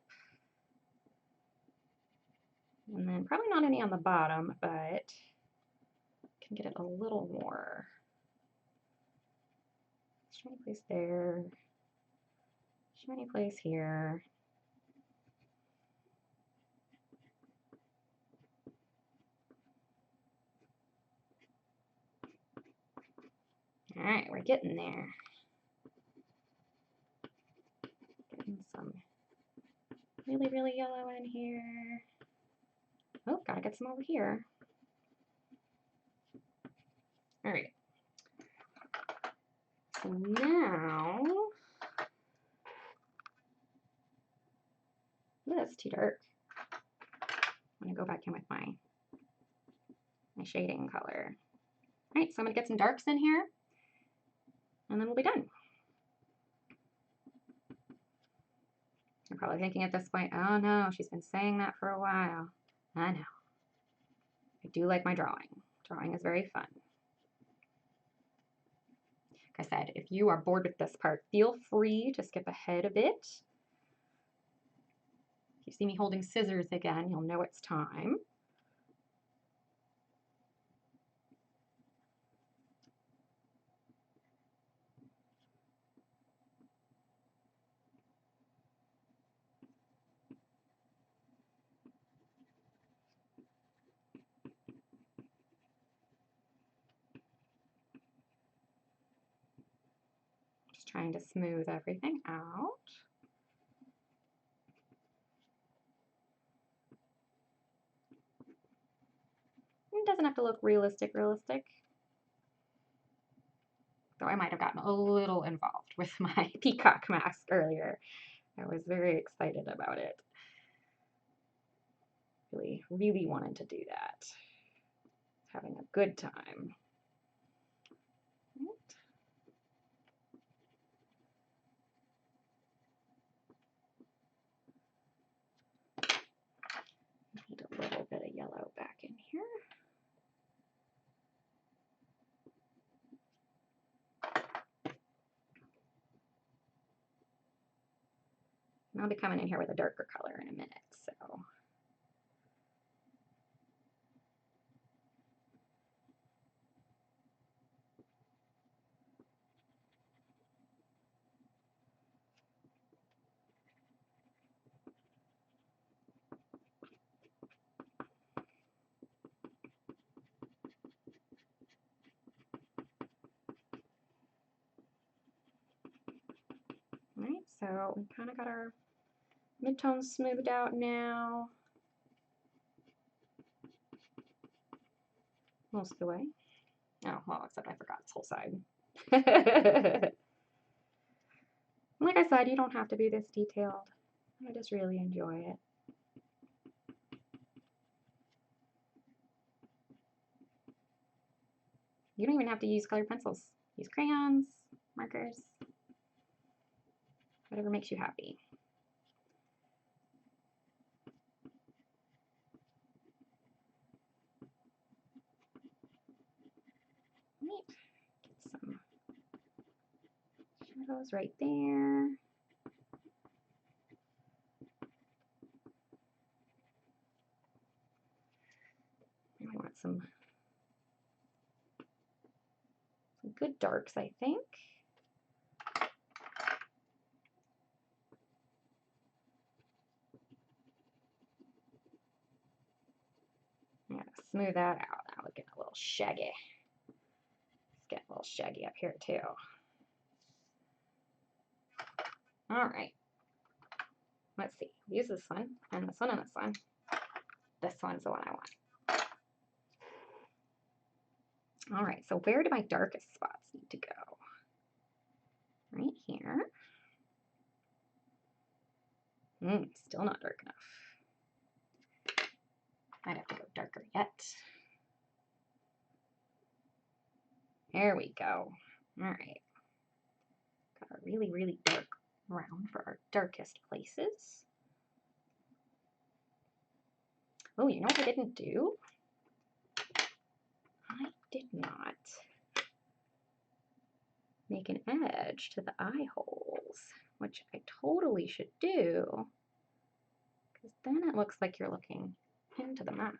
And then probably not any on the bottom, but can get it a little more. Shiny place there. Shiny place here. All right, we're getting there. Getting some really, really yellow in here. Oh, gotta get some over here. All right. So now, that's too dark. I'm gonna go back in with my shading color. All right, so I'm gonna get some darks in here, and then we'll be done. You're probably thinking at this point, oh no, she's been saying that for a while. I know. I do like my drawing. Drawing is very fun. Like I said, if you are bored with this part, feel free to skip ahead a bit. If you see me holding scissors again, you'll know it's time. Just trying to smooth everything out. It doesn't have to look realistic. Though I might have gotten a little involved with my peacock mask earlier. I was very excited about it. Really wanted to do that. Having a good time. Need a little bit of yellow back in here. And I'll be coming in here with a darker color in a minute, so. All right, so we kind of got our midtones smoothed out now. Most of the way. Oh, well, except I forgot this whole side. Like I said, you don't have to be this detailed. I just really enjoy it. You don't even have to use colored pencils. Use crayons, markers, whatever makes you happy. Neat. Get some shadows right there. I want some good darks, I think. I'm gonna smooth that out. Now we're getting a little shaggy. It's getting a little shaggy up here too. All right. Let's see. Use this one and this one and this one. This one's the one I want. All right, so where do my darkest spots need to go? Right here. Still not dark enough. Might have to go darker yet. There we go. All right. Got a really, really dark brown for our darkest places. Oh, you know what I didn't do? I did not make an edge to the eye holes, which I totally should do, because then it looks like you're looking into the mask.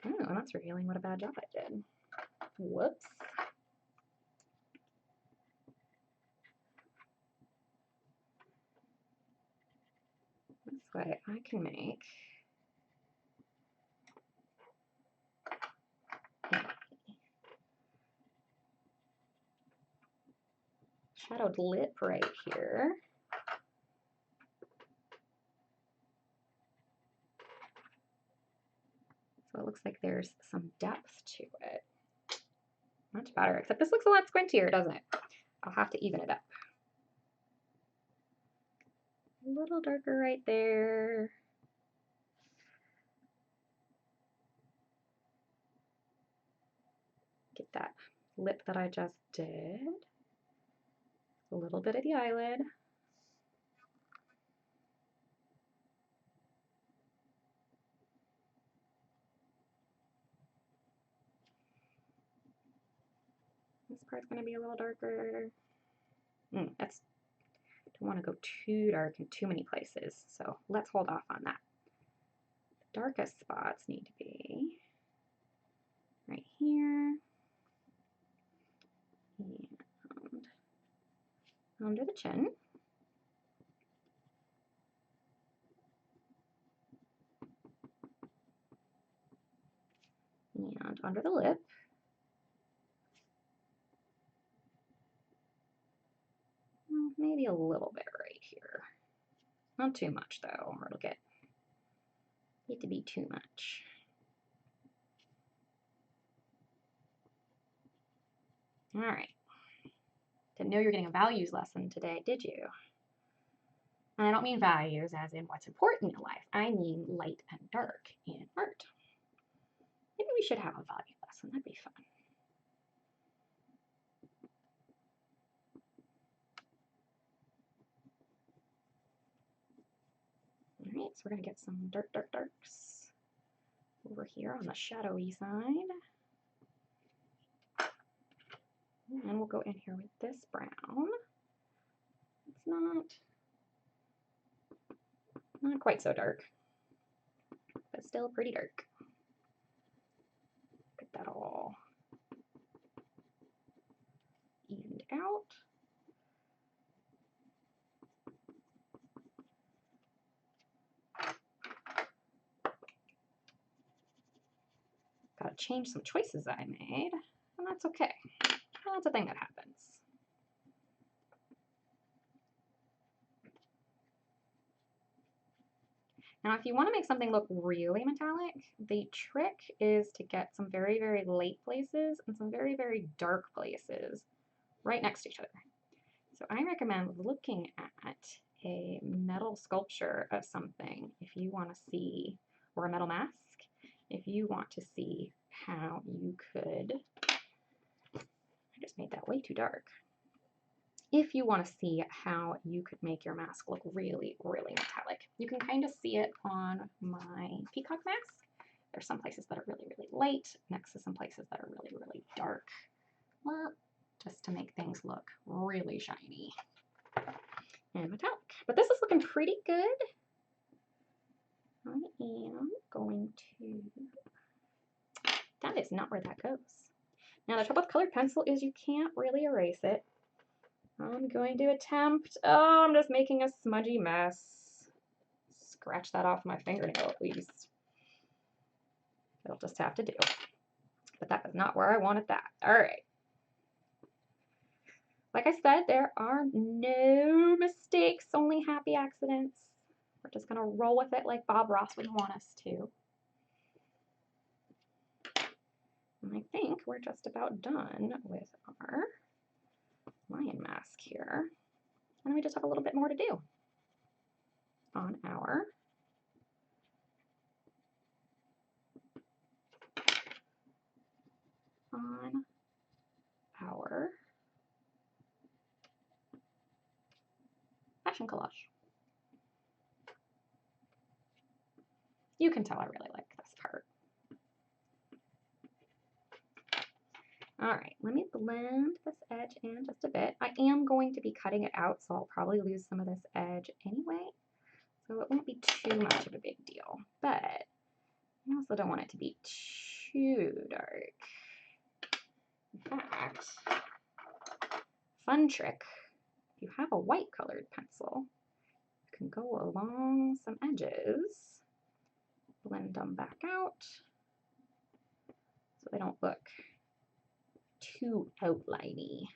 Oh, that's revealing what a bad job I did. Whoops. This way I can make a shadowed lip right here. So it looks like there's some depth to it. Much better, except this looks a lot squintier, doesn't it? I'll have to even it up. A little darker right there. Get that lip that I just did. A little bit of the eyelid. This part's going to be a little darker. That's, don't want to go too dark in too many places, so let's hold off on that. The darkest spots need to be right here and under the chin. And under the lip. Maybe a little bit right here. Not too much though, or it'll get to be too much. All right. Didn't know you were getting a values lesson today, did you? And I don't mean values as in what's important in life. I mean light and dark in art. Maybe we should have a value lesson. That'd be fun. All right, so we're going to get some darks over here on the shadowy side. And we'll go in here with this brown. It's not quite so dark, but still pretty dark. Get that all evened out. Gotta change some choices I made, and that's okay. That's a thing that happens. Now, if you want to make something look really metallic, the trick is to get some very, very light places and some very, very dark places right next to each other. So I recommend looking at a metal sculpture of something if you want to see, or a metal mask, if you want to see how you could, I just made that way too dark. If you want to see how you could make your mask look really, really metallic. You can kind of see it on my peacock mask. There's some places that are really, really light, next to some places that are really, really dark. Well, just to make things look really shiny and metallic. But this is looking pretty good. I am going to, that is not where that goes. Now the trouble with colored pencil is you can't really erase it. I'm going to attempt, oh, I'm just making a smudgy mess. Scratch that off my fingernail at least. It'll just have to do. But that is not where I wanted that. All right. Like I said, there are no mistakes, only happy accidents. We're just gonna roll with it like Bob Ross would want us to. And I think we're just about done with our lion mask here. And we just have a little bit more to do on our fashion collage. You can tell I really like this part. All right, let me blend this edge in just a bit. I am going to be cutting it out, so I'll probably lose some of this edge anyway. So it won't be too much of a big deal, but I also don't want it to be too dark. In fact, fun trick, if you have a white colored pencil, you can go along some edges, blend them back out so they don't look too outliney.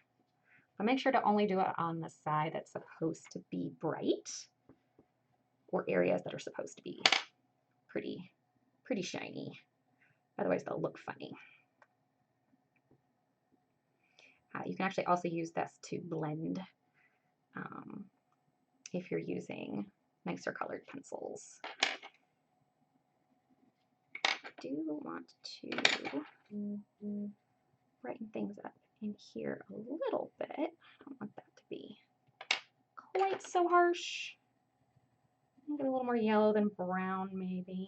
But make sure to only do it on the side that's supposed to be bright or areas that are supposed to be pretty shiny. Otherwise they'll look funny. You can actually also use this to blend if you're using nicer colored pencils. I do want to brighten things up in here a little bit. I don't want that to be quite so harsh. Make it a little more yellow than brown, maybe.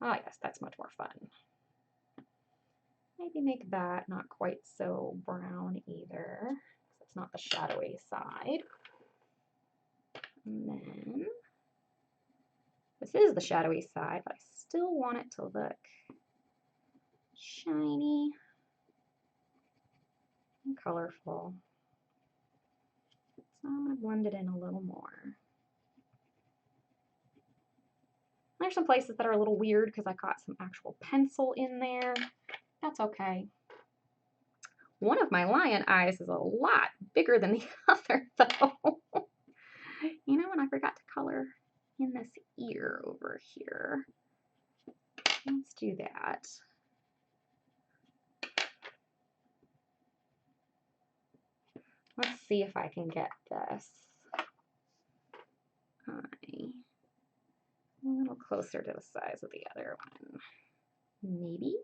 Oh yes, that's much more fun. Maybe make that not quite so brown either, because it's not the shadowy side. And then this is the shadowy side, but I still want it to look shiny and colorful. So I'm going to blend it in a little more. There's some places that are a little weird because I got some actual pencil in there. That's okay. One of my lion eyes is a lot bigger than the other, though. You know, and I forgot to color in this ear over here. Let's do that. Let's see if I can get this eye a little closer to the size of the other one. Maybe.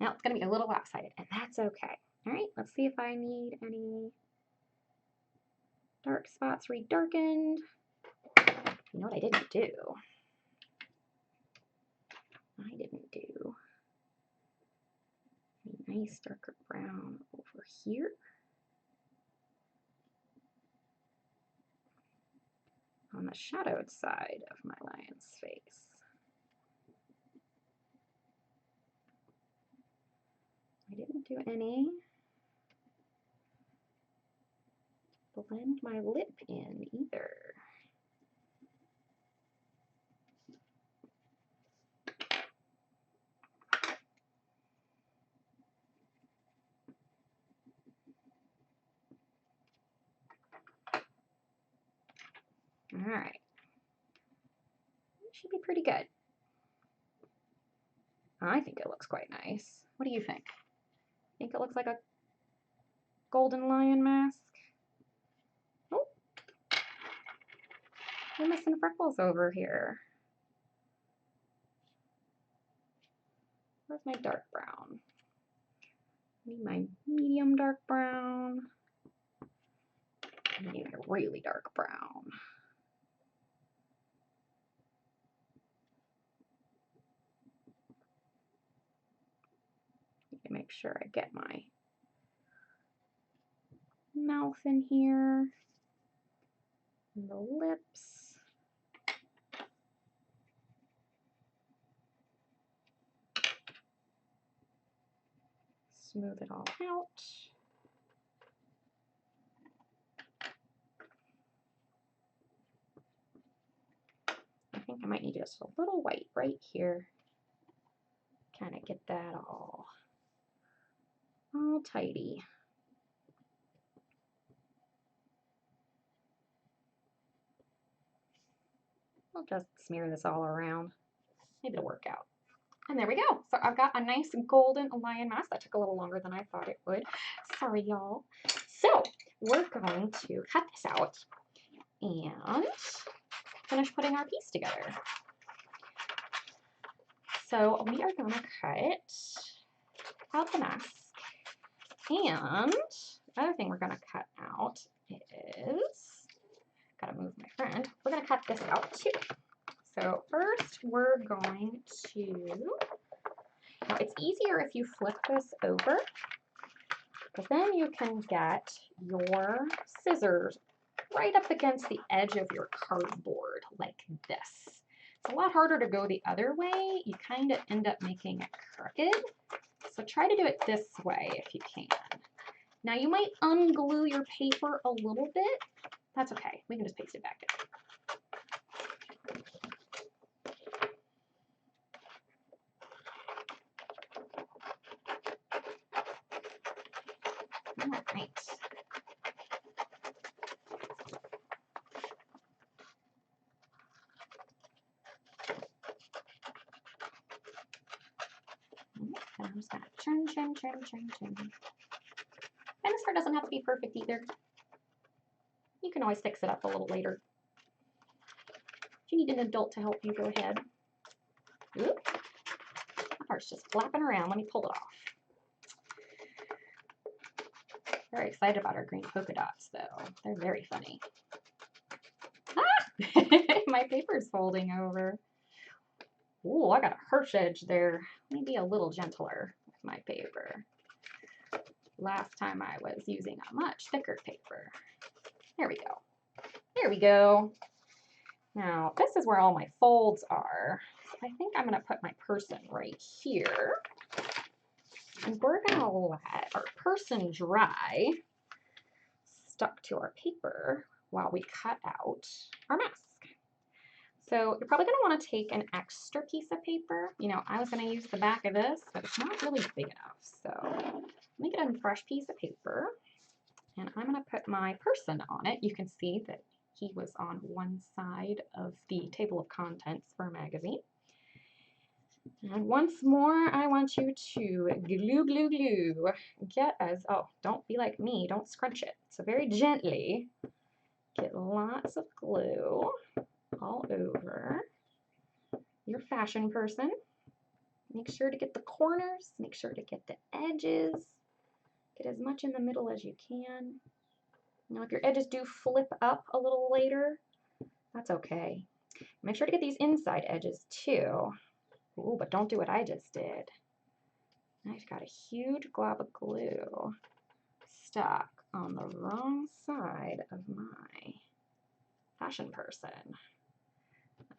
Now it's going to be a little lopsided, and that's okay. All right, let's see if I need any dark spots redarkened. You know what I didn't do? I didn't do a nice darker brown over here. On the shadowed side of my lion's face. I didn't do any. Blend my lip in either. All right. It should be pretty good. I think it looks quite nice. What do you think? Think it looks like a golden lion mask? Oh, we're missing freckles over here. Where's my dark brown? I need my medium dark brown. I need a really dark brown. Make sure I get my mouth in here, and the lips. Smooth it all out. I think might need just a little white right here. Kind of get that all tidy. I'll just smear this all around. Maybe it'll work out. And there we go. So I've got a nice golden lion mask. That took a little longer than I thought it would. Sorry, y'all. So we're going to cut this out and finish putting our piece together. So we are going to cut out the mask. And the other thing we're going to cut out is, gotta move my friend, we're going to cut this out too. So first we're going to, now it's easier if you flip this over, because then you can get your scissors right up against the edge of your cardboard like this. It's a lot harder to go the other way. You kind of end up making it crooked. So try to do it this way if you can. Now you might unglue your paper a little bit. That's okay. We can just paste it back down. All right. And I'm just going to trim. And this part doesn't have to be perfect either. You can always fix it up a little later. If you need an adult to help you, go ahead. Oop. That part's just flapping around. Let me pull it off. Very excited about our green polka dots, though. They're very funny. Ah! My paper's folding over. Ooh, I got a harsh edge there. Let me be a little gentler with my paper. Last time I was using a much thicker paper. There we go. There we go. Now, this is where all my folds are. So I think I'm going to put my person right here. And we're going to let our person dry, stuck to our paper, while we cut out our mask. So you're probably going to want to take an extra piece of paper. You know, I was going to use the back of this, but it's not really big enough. So let me get a fresh piece of paper, and I'm going to put my person on it. You can see that he was on one side of the table of contents for a magazine. And once more, I want you to glue. Get as, oh, don't be like me, don't scrunch it. So very gently, get lots of glue all over your fashion person. Make sure to get the corners, make sure to get the edges, get as much in the middle as you can. Now, if your edges do flip up a little later, that's okay. Make sure to get these inside edges too. Ooh, but don't do what I just did. I've got a huge glob of glue stuck on the wrong side of my fashion person.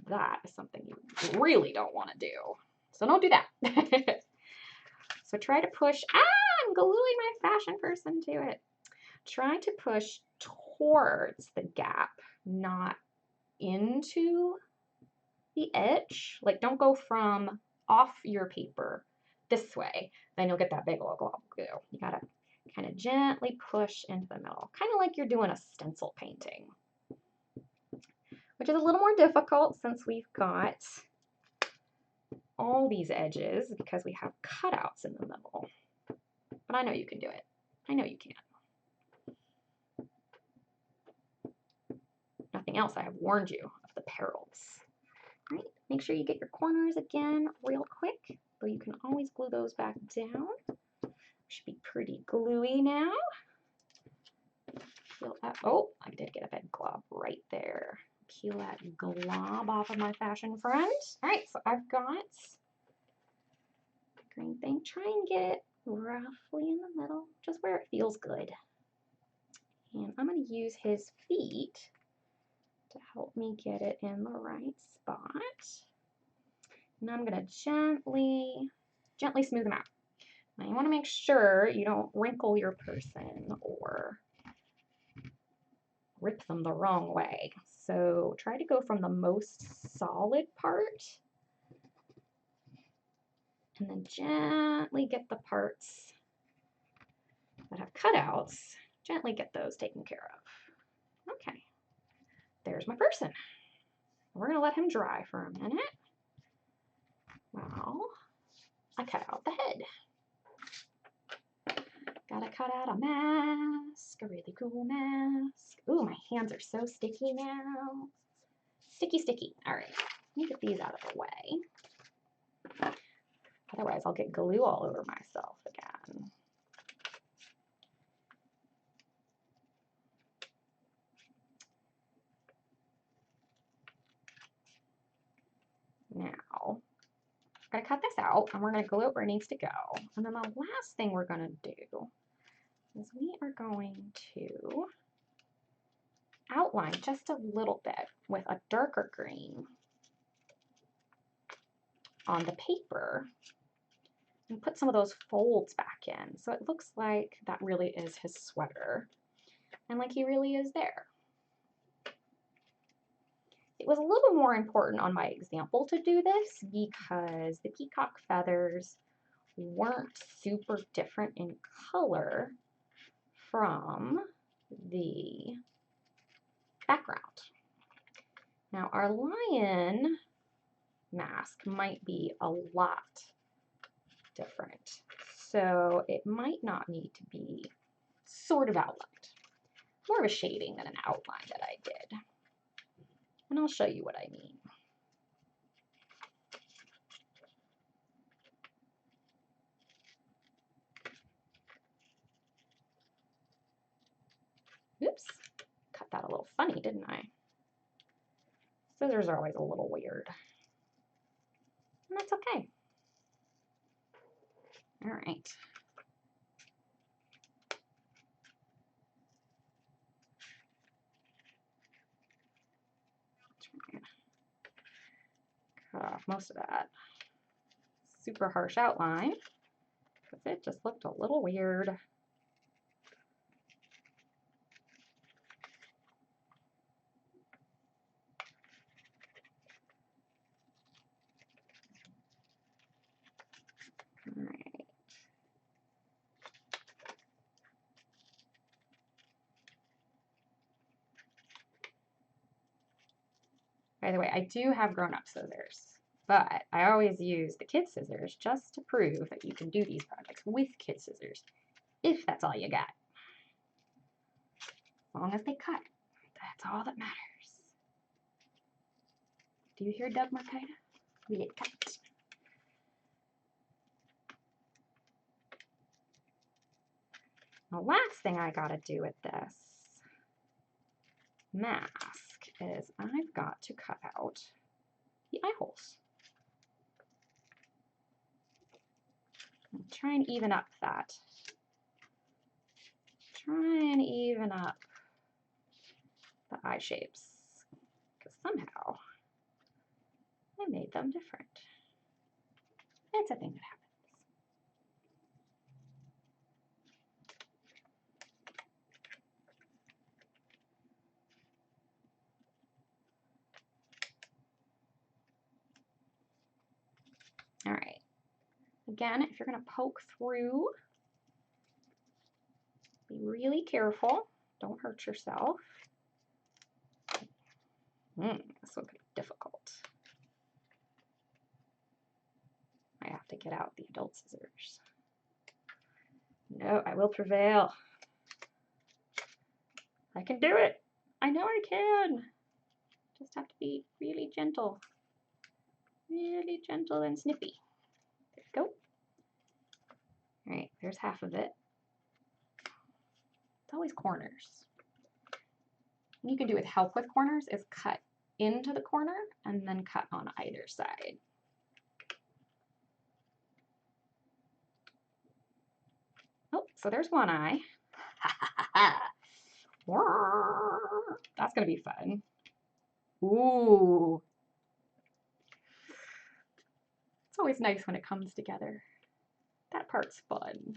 That is something you really don't want to do. So don't do that. So try to push, I'm gluing my fashion person to it. Try to push towards the gap, not into the edge. Like, don't go from off your paper this way, then you'll get that big old glob of glue. You gotta kind of gently push into the middle, kind of like you're doing a stencil painting, which is a little more difficult since we've got all these edges because we have cutouts in the middle. But I know you can do it. I know you can. Nothing else, I have warned you of the perils. All right, make sure you get your corners again real quick, though you can always glue those back down. Should be pretty gluey now. Peel that, oh, I did get a big glob right there. Peel that glob off of my fashion friend. All right, so I've got the green thing. Try and get it roughly in the middle, just where it feels good. And I'm going to use his feet to help me get it in the right spot. And I'm going to gently smooth them out. Now you want to make sure you don't wrinkle your person or rip them the wrong way. So try to go from the most solid part and then gently get the parts that have cutouts, gently get those taken care of. Okay, there's my person. We're gonna let him dry for a minute. Well, I cut out the head. Gotta cut out a mask, a really cool mask. Ooh, my hands are so sticky now. Sticky, sticky. All right, let me get these out of the way. Otherwise, I'll get glue all over myself again. Now, I'm gonna cut this out and we're gonna glue it where it needs to go. And then the last thing we're gonna do is we are going to outline just a little bit with a darker green on the paper and put some of those folds back in so it looks like that really is his sweater and like he really is there. It was a little more important on my example to do this because the peacock feathers weren't super different in color from the background. Now our lion mask might be a lot different, so it might not need to be sort of outlined. More of a shading than an outline that I did. And I'll show you what I mean. Oops, cut that a little funny, didn't I? Scissors are always a little weird. And that's okay. All right. Cut off most of that super harsh outline because it just looked a little weird. All right. By the way, I do have grown-up scissors, but I always use the kid scissors just to prove that you can do these projects with kid scissors, if that's all you got. As long as they cut, that's all that matters. Do you hear Doug Marcaida? Will it cut? The last thing I gotta do with this mask is I've got to cut out the eye holes. And try and even up that. Try and even up the eye shapes, because somehow I made them different. It's a thing that happens. All right. Again, if you're going to poke through, be really careful. Don't hurt yourself. This one could be difficult. I have to get out the adult scissors. No, I will prevail. I can do it. I know I can. Just have to be really gentle. Really gentle and snippy. There you go. All right, there's half of it. It's always corners. What you can do with help with corners is cut into the corner and then cut on either side. Oh, so there's one eye. That's gonna be fun. Ooh. It's always nice when it comes together. That part's fun.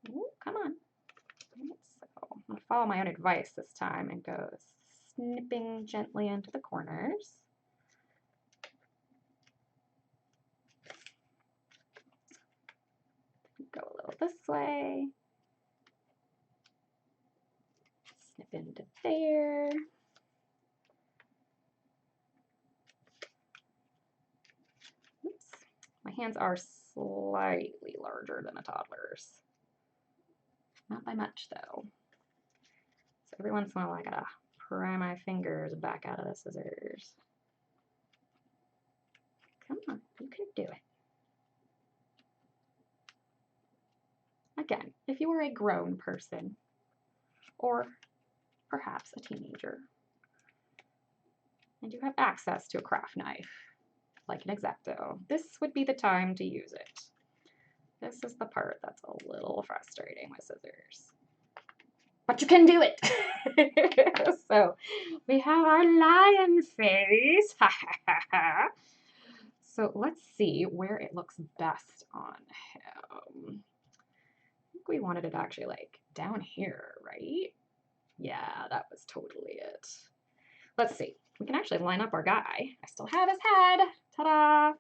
Ooh, come on. So I'm gonna follow my own advice this time and go snipping gently into the corners. Go a little this way. Snip into there. Oops. My hands are slightly larger than a toddler's. Not by much though. So every once in a while I gotta pry my fingers back out of the scissors. Come on, you can do it. Again, if you were a grown person, or perhaps a teenager, and you have access to a craft knife, like an X-Acto, this would be the time to use it. This is the part that's a little frustrating with scissors. But you can do it! So, we have our lion face. So, let's see where it looks best on him. I think we wanted it actually like down here, right? Yeah, that was totally it. Let's see. We can actually line up our guy. I still have his head. Ta-da!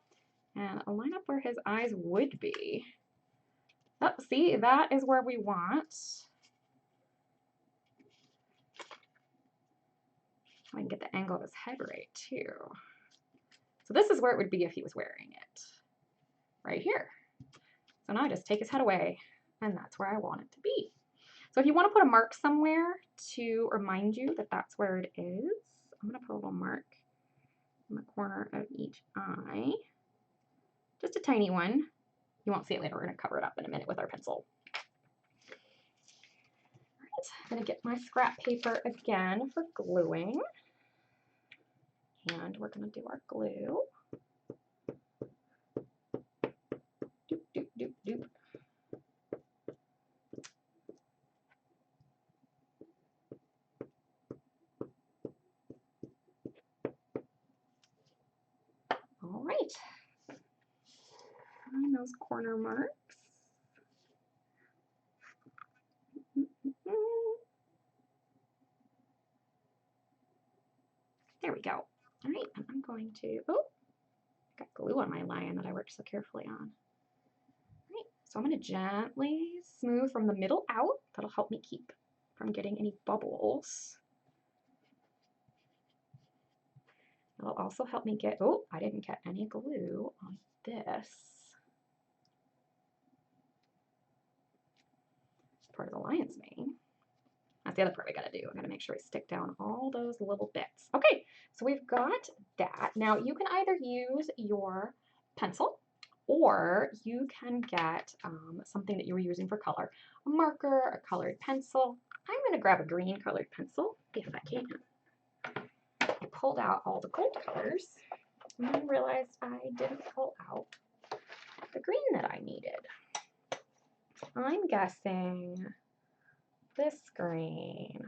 And I'll line up where his eyes would be. Oh, see, that is where we want. I can get the angle of his head right, too. So this is where it would be if he was wearing it. Right here. So now I just take his head away, and that's where I want it to be. So if you want to put a mark somewhere to remind you that that's where it is, I'm going to put a little mark in the corner of each eye. Just a tiny one. You won't see it later. We're going to cover it up in a minute with our pencil. All right, I'm going to get my scrap paper again for gluing. And we're going to do our glue. Doop, doop, doop, doop. All right. Find those corner marks. There we go. All right, and I'm going to, oh, got glue on my lion that I worked so carefully on. All right, so I'm going to gently smooth from the middle out. That'll help me keep from getting any bubbles. It'll also help me get, oh, I didn't get any glue on this. Part of the lion's mane. That's the other part we gotta do. I gotta make sure we stick down all those little bits. Okay, so we've got that. Now you can either use your pencil or you can get something that you were using for color. A marker, a colored pencil. I'm gonna grab a green colored pencil if I can. I pulled out all the gold colors and then realized I didn't pull out the green that I needed. I'm guessing this green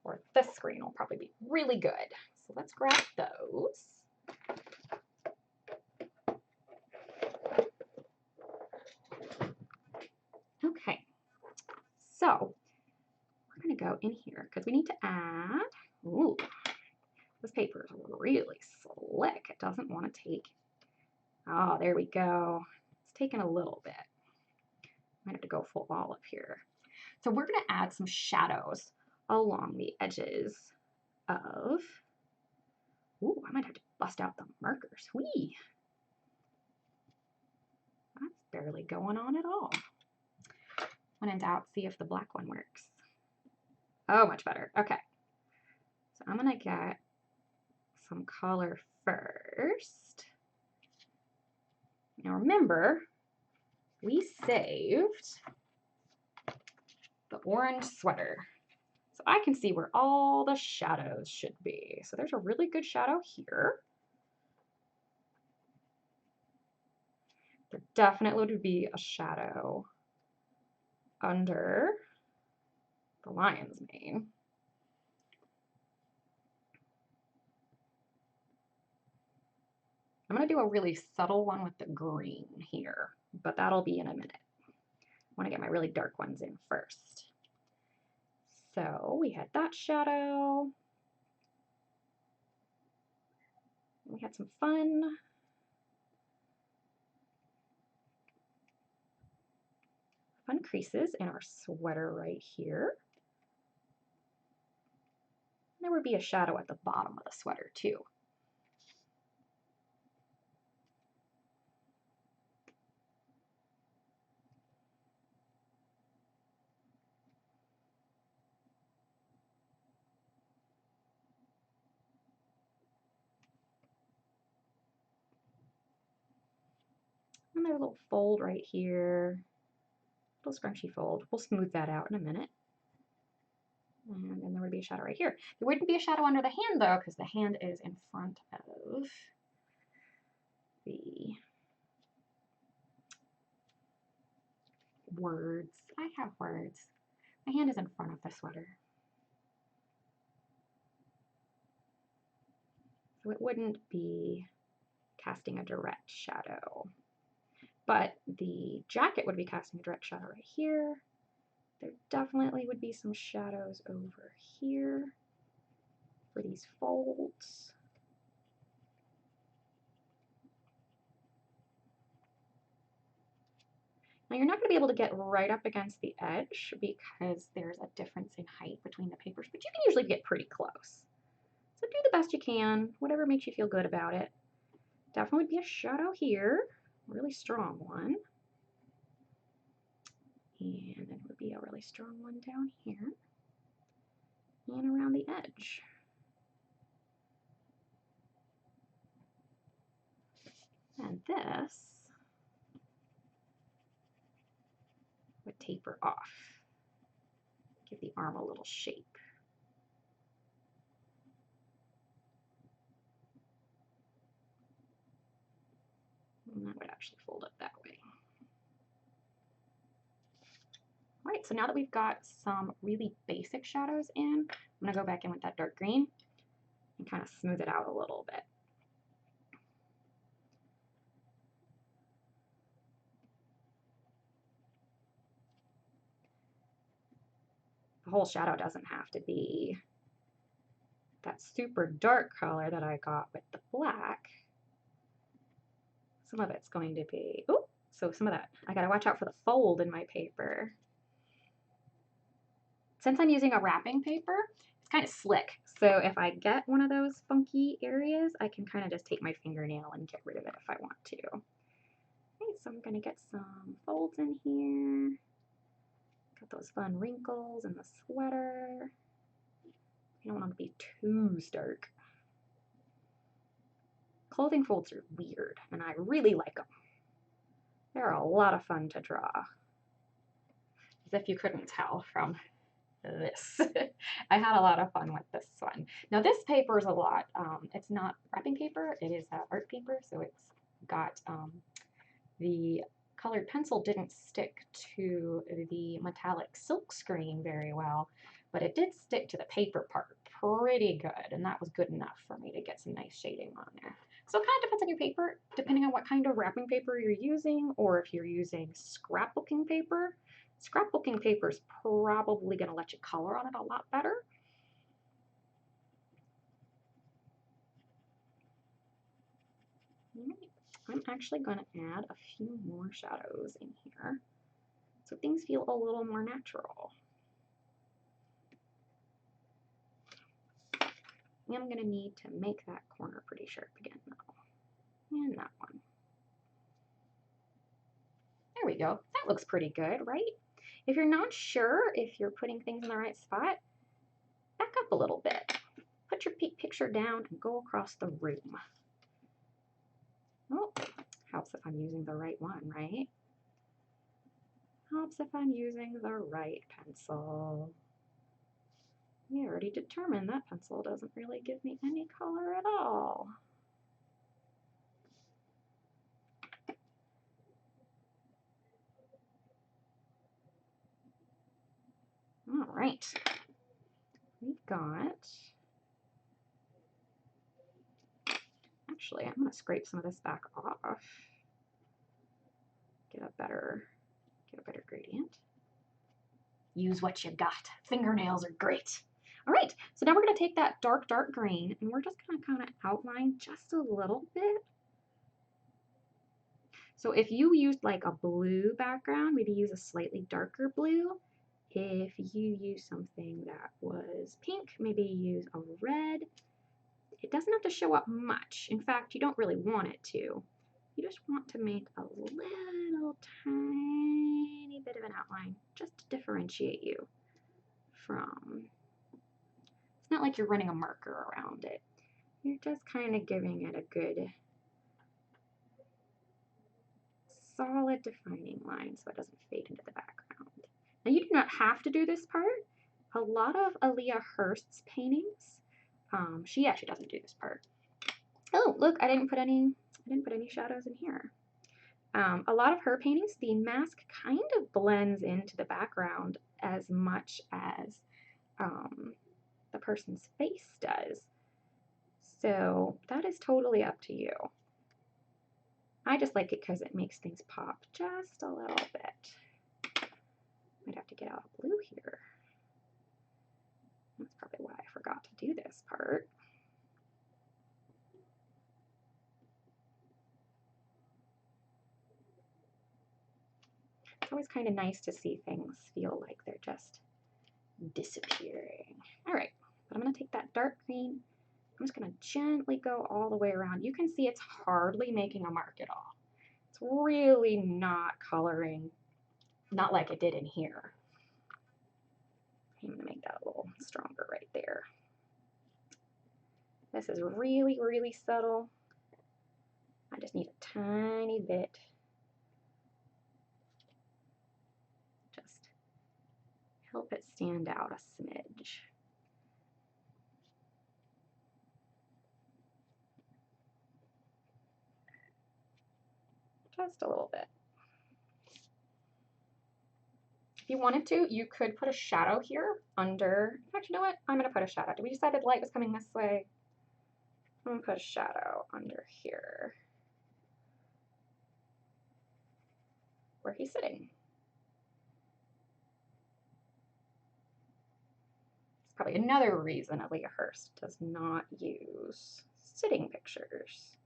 or this green will probably be really good. So let's grab those. Okay, so we're going to go in here because we need to add, ooh, this paper is really slick. It doesn't want to take, oh, there we go. It's taking a little bit. Might have to go full olive here. So we're going to add some shadows along the edges of, ooh, I might have to bust out the markers. Whee! That's barely going on at all. When in doubt, see if the black one works. Oh, much better. Okay. So I'm going to get some color first. Now remember, we saved the orange sweater. So I can see where all the shadows should be. So there's a really good shadow here. There definitely would be a shadow under the lion's mane. I'm going to do a really subtle one with the green here, but that'll be in a minute. I want to get my really dark ones in first. So we had that shadow. We had some fun creases in our sweater right here. There would be a shadow at the bottom of the sweater too. And there's a little fold right here, little scrunchy fold. We'll smooth that out in a minute. And then there would be a shadow right here. There wouldn't be a shadow under the hand though, because the hand is in front of the words. I have words. My hand is in front of the sweater. So it wouldn't be casting a direct shadow. But the jacket would be casting a direct shadow right here. There definitely would be some shadows over here for these folds. Now you're not going to be able to get right up against the edge because there's a difference in height between the papers, but you can usually get pretty close. So do the best you can, whatever makes you feel good about it. Definitely would be a shadow here, a really strong one. And then would be a really strong one down here and around the edge. And this would taper off, give the arm a little shape. And that would actually fold up that way. All right, so now that we've got some really basic shadows in, I'm gonna go back in with that dark green and kind of smooth it out a little bit. The whole shadow doesn't have to be that super dark color that I got with the black. Some of it's going to be, oh, so some of that, I gotta watch out for the fold in my paper. Since I'm using a wrapping paper, it's kind of slick. So if I get one of those funky areas, I can kind of just take my fingernail and get rid of it if I want to. Okay, so I'm gonna get some folds in here. Got those fun wrinkles in the sweater. You don't want them to be too stark. Clothing folds are weird, and I really like them. They're a lot of fun to draw. As if you couldn't tell from this. I had a lot of fun with this one. Now this paper is a lot. It's not wrapping paper, it is art paper, so it's got the colored pencil didn't stick to the metallic silk screen very well, but it did stick to the paper part pretty good, and that was good enough for me to get some nice shading on there. So it kind of depends on your paper, depending on what kind of wrapping paper you're using, or if you're using scrapbooking paper. Scrapbooking paper is probably going to let you color on it a lot better. I'm actually going to add a few more shadows in here so things feel a little more natural. I'm going to need to make that corner pretty sharp again though. And that one. There we go. That looks pretty good, right? If you're not sure if you're putting things in the right spot, back up a little bit. Put your picture down and go across the room. Oh, helps if I'm using the right one, right? Helps if I'm using the right pencil. We already determined that pencil doesn't really give me any color at all. All right, we've got, actually, I'm going to scrape some of this back off, get a better gradient. Use what you got. Fingernails are great. All right, so now we're going to take that dark green and we're just going to kind of outline just a little bit. So if you used like a blue background, maybe use a slightly darker blue. If you use something that was pink, maybe use a red. It doesn't have to show up much. In fact, you don't really want it to. You just want to make a little tiny bit of an outline just to differentiate you from. It's not like you're running a marker around it. You're just kind of giving it a good solid defining line so it doesn't fade into the background. Now you do not have to do this part. A lot of Alea Hurst's paintings, she actually doesn't do this part. Oh, look, I didn't put any shadows in here. A lot of her paintings, the mask kind of blends into the background as much as the person's face does. So that is totally up to you. I just like it because it makes things pop just a little bit. Might have to get out a blue here. That's probably why I forgot to do this part. It's always kind of nice to see things feel like they're just disappearing. All right, but I'm going to take that dark green. I'm just going to gently go all the way around. You can see it's hardly making a mark at all. It's really not coloring, not like it did in here. I'm going to make that a little stronger right there. This is really, really subtle. I just need a tiny bit. Just help it stand out a smidge. Just a little bit. If you wanted to, you could put a shadow here under. Actually, you know what? I'm going to put a shadow. Did we decide that light was coming this way? I'm going to put a shadow under here where he's sitting. It's probably another reason Alea Hurst does not use sitting pictures.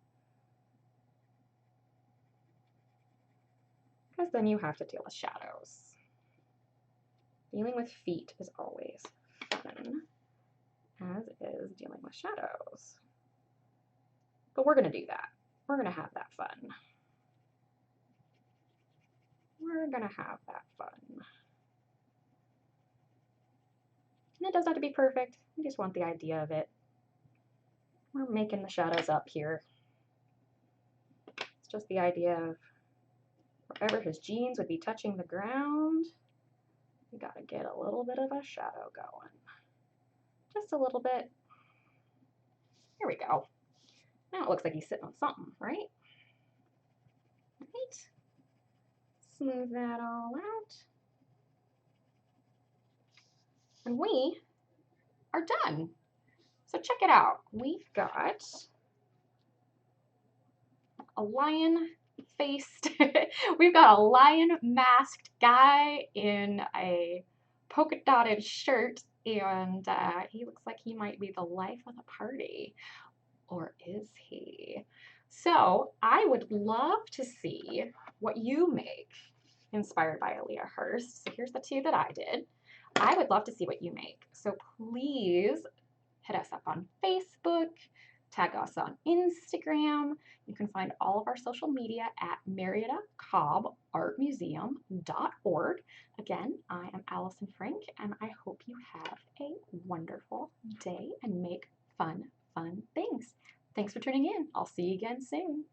Because then you have to deal with shadows. Dealing with feet is always fun, as is dealing with shadows. But we're going to do that. We're going to have that fun. We're going to have that fun. And it doesn't have to be perfect. We just want the idea of it. We're making the shadows up here. It's just the idea of wherever his jeans would be touching the ground, we got to get a little bit of a shadow going. Just a little bit. Here we go. Now it looks like he's sitting on something, right? Right. Smooth that all out. And we are done. So check it out. We've got a lion-faced, we've got a lion-masked guy in a polka-dotted shirt, and he looks like he might be the life of the party. Or is he? So I would love to see what you make inspired by Alea Hurst. So here's the two that I did. I would love to see what you make. So please hit us up on Facebook, tag us on Instagram. You can find all of our social media at Marietta Cobb artmuseum.org. Again, I am Allison Frank, and I hope you have a wonderful day and make fun things. Thanks for tuning in. I'll see you again soon.